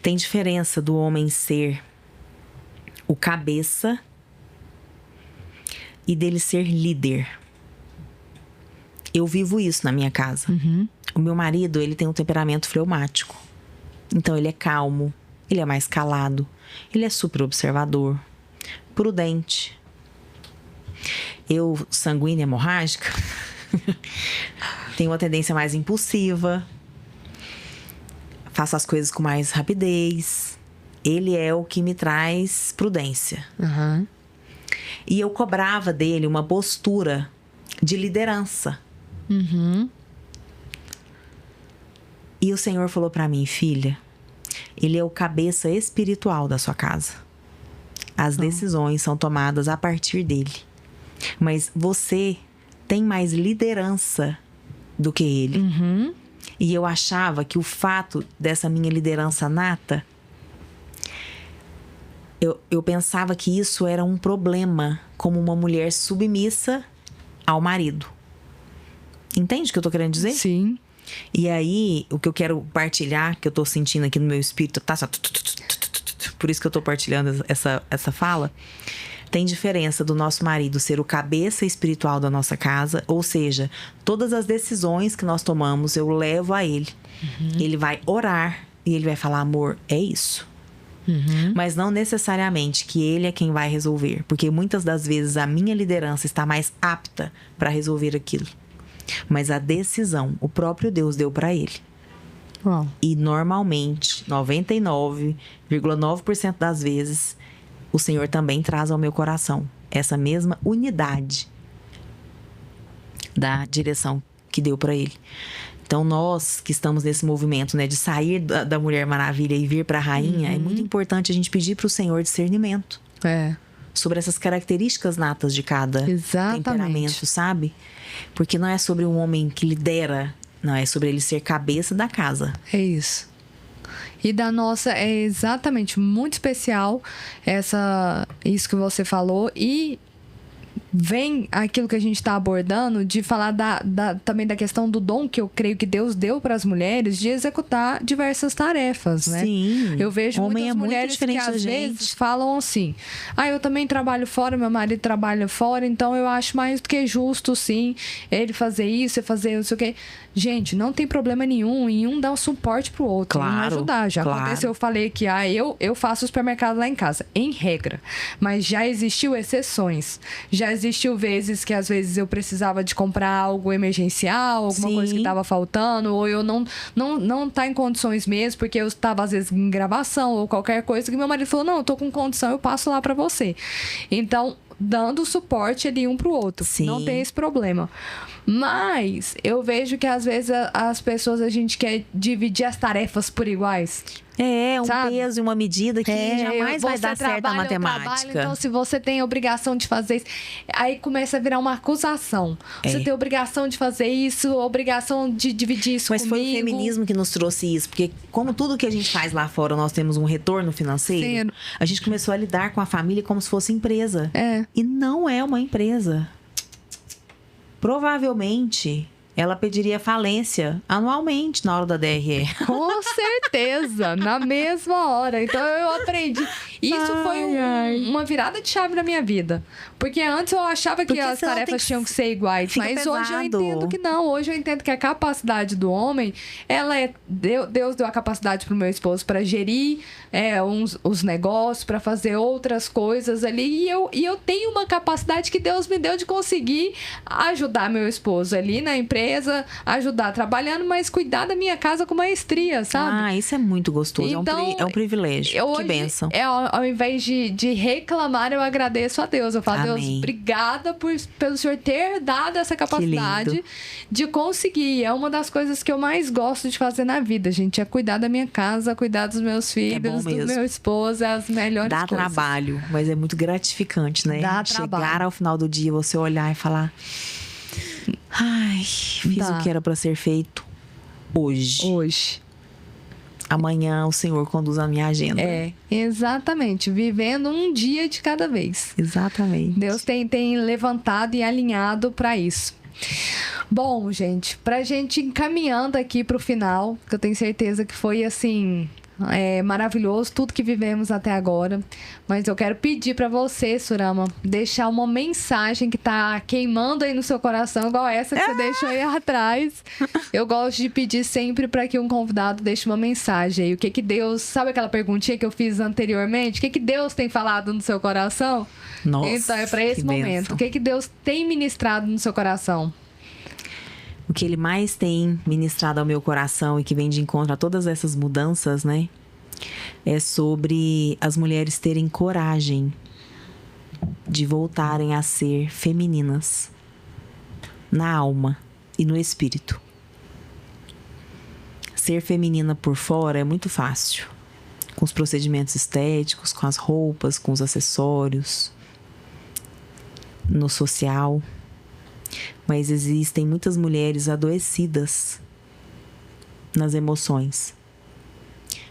Speaker 1: Tem diferença do homem ser o cabeça e dele ser líder. Eu vivo isso na minha casa. O meu marido, ele tem um temperamento fleumático. Então, ele é calmo, ele é mais calado, ele é super observador, prudente. Eu, sanguínea hemorrágica, tenho uma tendência mais impulsiva, faço as coisas com mais rapidez. Ele é o que me traz prudência. E eu cobrava dele uma postura de liderança. E o Senhor falou pra mim, filha, ele é o cabeça espiritual da sua casa. As decisões são tomadas a partir dele. Mas você tem mais liderança do que ele. E eu achava que o fato dessa minha liderança nata, eu pensava que isso era um problema como uma mulher submissa ao marido. Entende o que eu tô querendo dizer?
Speaker 2: Sim.
Speaker 1: E aí, o que eu quero partilhar, que eu tô sentindo aqui no meu espírito, tá só... Por isso que eu tô partilhando essa fala. Tem diferença do nosso marido ser o cabeça espiritual da nossa casa, ou seja, todas as decisões que nós tomamos, eu levo a ele. Ele vai orar e ele vai falar, amor, é isso. Mas não necessariamente que ele é quem vai resolver, porque muitas das vezes a minha liderança está mais apta para resolver aquilo. Mas a decisão, o próprio Deus deu para ele. E normalmente, 99,9% das vezes, o Senhor também traz ao meu coração essa mesma unidade da direção que deu para ele. Então, nós que estamos nesse movimento, né, de sair da Mulher Maravilha e vir para a Rainha, é muito importante a gente pedir para o Senhor discernimento. Sobre essas características natas de cada temperamento, sabe? Porque não é sobre um homem que lidera, não, é sobre ele ser cabeça da casa.
Speaker 2: É isso. E da nossa, é exatamente muito especial isso que você falou. E vem aquilo que a gente está abordando de falar também da questão do dom que eu creio que Deus deu para as mulheres de executar diversas tarefas, né?
Speaker 1: Sim.
Speaker 2: Eu vejo muitas mulheres que às vezes falam assim, eu também trabalho fora, meu marido trabalha fora, então eu acho mais do que justo, sim, ele fazer isso, eu fazer não sei o quê. Gente, não tem problema nenhum em um dar um suporte pro outro, um ajudar. Já aconteceu, eu falei que eu faço o supermercado lá em casa, em regra. Mas já existiu exceções. Já existiu vezes que às vezes eu precisava de comprar algo emergencial, alguma coisa que estava faltando, ou eu não tá em condições mesmo, porque eu estava às vezes em gravação ou qualquer coisa, que meu marido falou, não, eu tô com condição, eu passo lá para você. Então, dando suporte ali um pro outro. Não tem esse problema. Mas eu vejo que às vezes as pessoas, a gente quer dividir as tarefas por iguais.
Speaker 1: Peso e uma medida que jamais vai dar certo a matemática.
Speaker 2: Então, se você tem a obrigação de fazer isso, aí começa a virar uma acusação. Você tem a obrigação de fazer isso, a obrigação de dividir isso comigo.
Speaker 1: Mas foi o feminismo que nos trouxe isso. Porque como tudo que a gente faz lá fora, nós temos um retorno financeiro, a gente começou a lidar com a família como se fosse empresa. E não é uma empresa. Provavelmente, ela pediria falência anualmente na hora da DRE.
Speaker 2: Com certeza, na mesma hora. Então, eu aprendi. Isso foi uma virada de chave na minha vida. Porque antes eu achava que as tarefas tinham que ser iguais. Mas hoje eu entendo que não. Hoje eu entendo que a capacidade do homem, Deus deu a capacidade pro meu esposo para gerir os negócios, para fazer outras coisas ali. E eu tenho uma capacidade que Deus me deu de conseguir ajudar meu esposo ali na empresa empresa, ajudar trabalhando, mas cuidar da minha casa com maestria, sabe?
Speaker 1: Isso é muito gostoso.
Speaker 2: Então,
Speaker 1: é um privilégio. Que
Speaker 2: hoje,
Speaker 1: bênção.
Speaker 2: Ao invés de reclamar, eu agradeço a Deus. Eu falo,
Speaker 1: Amém.
Speaker 2: Deus, obrigada pelo Senhor ter dado essa capacidade de conseguir. É uma das coisas que eu mais gosto de fazer na vida, gente. É cuidar da minha casa, cuidar dos meus filhos, do meu esposo, as melhores
Speaker 1: Dá
Speaker 2: coisas.
Speaker 1: trabalho, mas é muito gratificante, né?
Speaker 2: Dá
Speaker 1: Chegar
Speaker 2: trabalho.
Speaker 1: ao final do dia, você olhar e falar... Ai, fiz o que era para ser feito hoje. Amanhã o Senhor conduz a minha agenda.
Speaker 2: Exatamente. Vivendo um dia de cada vez.
Speaker 1: Exatamente.
Speaker 2: Deus tem levantado e alinhado para isso. Bom, gente, pra gente encaminhando aqui pro final, que eu tenho certeza que foi assim... maravilhoso tudo que vivemos até agora, mas eu quero pedir para você, Surama, deixar uma mensagem que tá queimando aí no seu coração, igual essa que você deixou aí atrás. Eu gosto de pedir sempre para que um convidado deixe uma mensagem aí. O que Deus, sabe aquela perguntinha que eu fiz anteriormente? O que Deus tem falado no seu coração?
Speaker 1: Nossa,
Speaker 2: então é para esse momento.
Speaker 1: Bênção.
Speaker 2: O que Deus tem ministrado no seu coração?
Speaker 1: O que Ele mais tem ministrado ao meu coração e que vem de encontro a todas essas mudanças, né? É sobre as mulheres terem coragem de voltarem a ser femininas na alma e no espírito. Ser feminina por fora é muito fácil, com os procedimentos estéticos, com as roupas, com os acessórios, no social. Mas existem muitas mulheres adoecidas nas emoções.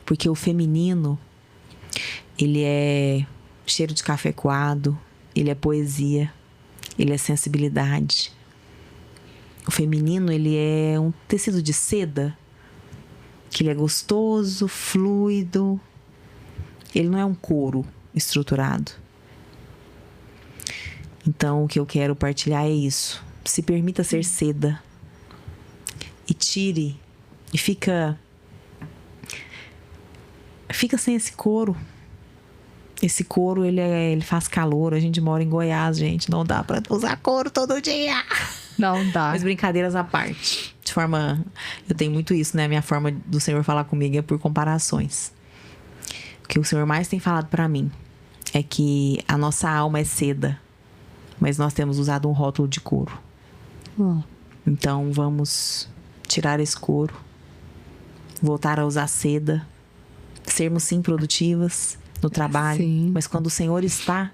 Speaker 1: Porque o feminino, ele é cheiro de café coado, ele é poesia, ele é sensibilidade. O feminino, ele é um tecido de seda, que ele é gostoso, fluido. Ele não é um couro estruturado. Então, o que eu quero partilhar é isso. Se permita ser seda. E tire. E fica sem esse couro. Esse couro, ele faz calor. A gente mora em Goiás, gente. Não dá pra usar couro todo dia.
Speaker 2: Não dá.
Speaker 1: Mas brincadeiras à parte. De forma... Eu tenho muito isso, né? A minha forma do Senhor falar comigo é por comparações. O que o Senhor mais tem falado pra mim é que a nossa alma é seda. Mas nós temos usado um rótulo de couro. Então, vamos tirar esse couro. Voltar a usar seda. Sermos, sim, produtivas no trabalho.
Speaker 2: Sim.
Speaker 1: Mas quando o Senhor está,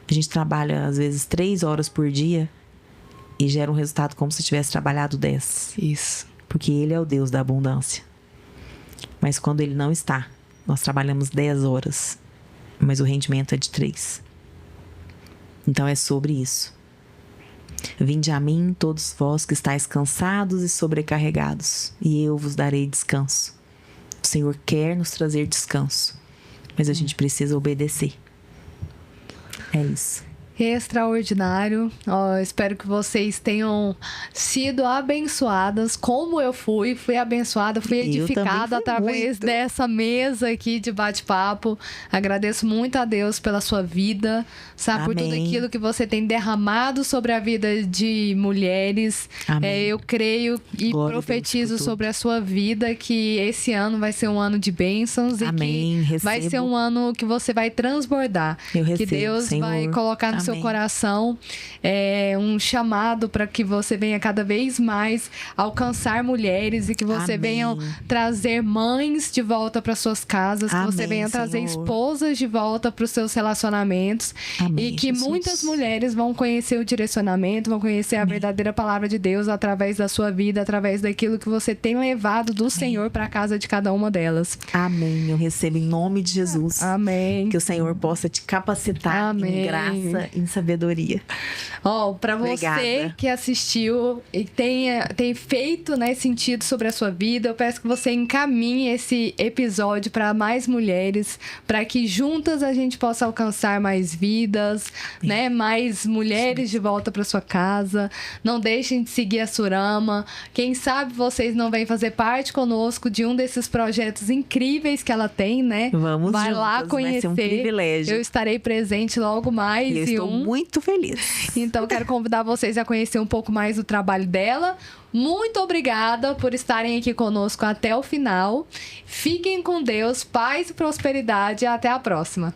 Speaker 1: a gente trabalha, às vezes, 3 horas por dia e gera um resultado como se tivesse trabalhado 10.
Speaker 2: Isso.
Speaker 1: Porque Ele é o Deus da abundância. Mas quando Ele não está, nós trabalhamos 10 horas. Mas o rendimento é de 3. Então é sobre isso. Vinde a mim, todos vós que estáis cansados e sobrecarregados, e eu vos darei descanso. O Senhor quer nos trazer descanso, mas a gente precisa obedecer. É isso.
Speaker 2: Extraordinário. Espero que vocês tenham sido abençoadas, como eu fui abençoada, fui edificada através dessa mesa aqui de bate-papo. Agradeço muito a Deus pela sua vida, sabe, por tudo aquilo que você tem derramado sobre a vida de mulheres. Eu creio e profetizo sobre a sua vida que esse ano vai ser um ano de bênçãos e que vai ser um ano que você vai transbordar. Que Deus vai colocar no seu coração um chamado para que você venha cada vez mais alcançar mulheres e que você venha trazer mães de volta para suas casas, que você venha trazer esposas de volta para os seus relacionamentos e que muitas mulheres vão conhecer o direcionamento, vão conhecer a verdadeira palavra de Deus através da sua vida, através daquilo que você tem levado do Senhor para a casa de cada uma delas.
Speaker 1: Amém. Eu recebo em nome de Jesus.
Speaker 2: Amém.
Speaker 1: Que o Senhor possa te capacitar em graça, em sabedoria.
Speaker 2: Para você que assistiu e tem feito, né, sentido sobre a sua vida, eu peço que você encaminhe esse episódio para mais mulheres, para que juntas a gente possa alcançar mais vidas, né, mais mulheres de volta para sua casa. Não deixem de seguir a Surama. Quem sabe vocês não vêm fazer parte conosco de um desses projetos incríveis que ela tem, né?
Speaker 1: Vamos
Speaker 2: Vai
Speaker 1: juntas,
Speaker 2: lá conhecer.
Speaker 1: vai ser um privilégio.
Speaker 2: Eu estarei presente logo mais.
Speaker 1: Eu Estou muito feliz.
Speaker 2: Então, quero convidar vocês a conhecer um pouco mais do trabalho dela. Muito obrigada por estarem aqui conosco até o final. Fiquem com Deus, paz e prosperidade. Até a próxima.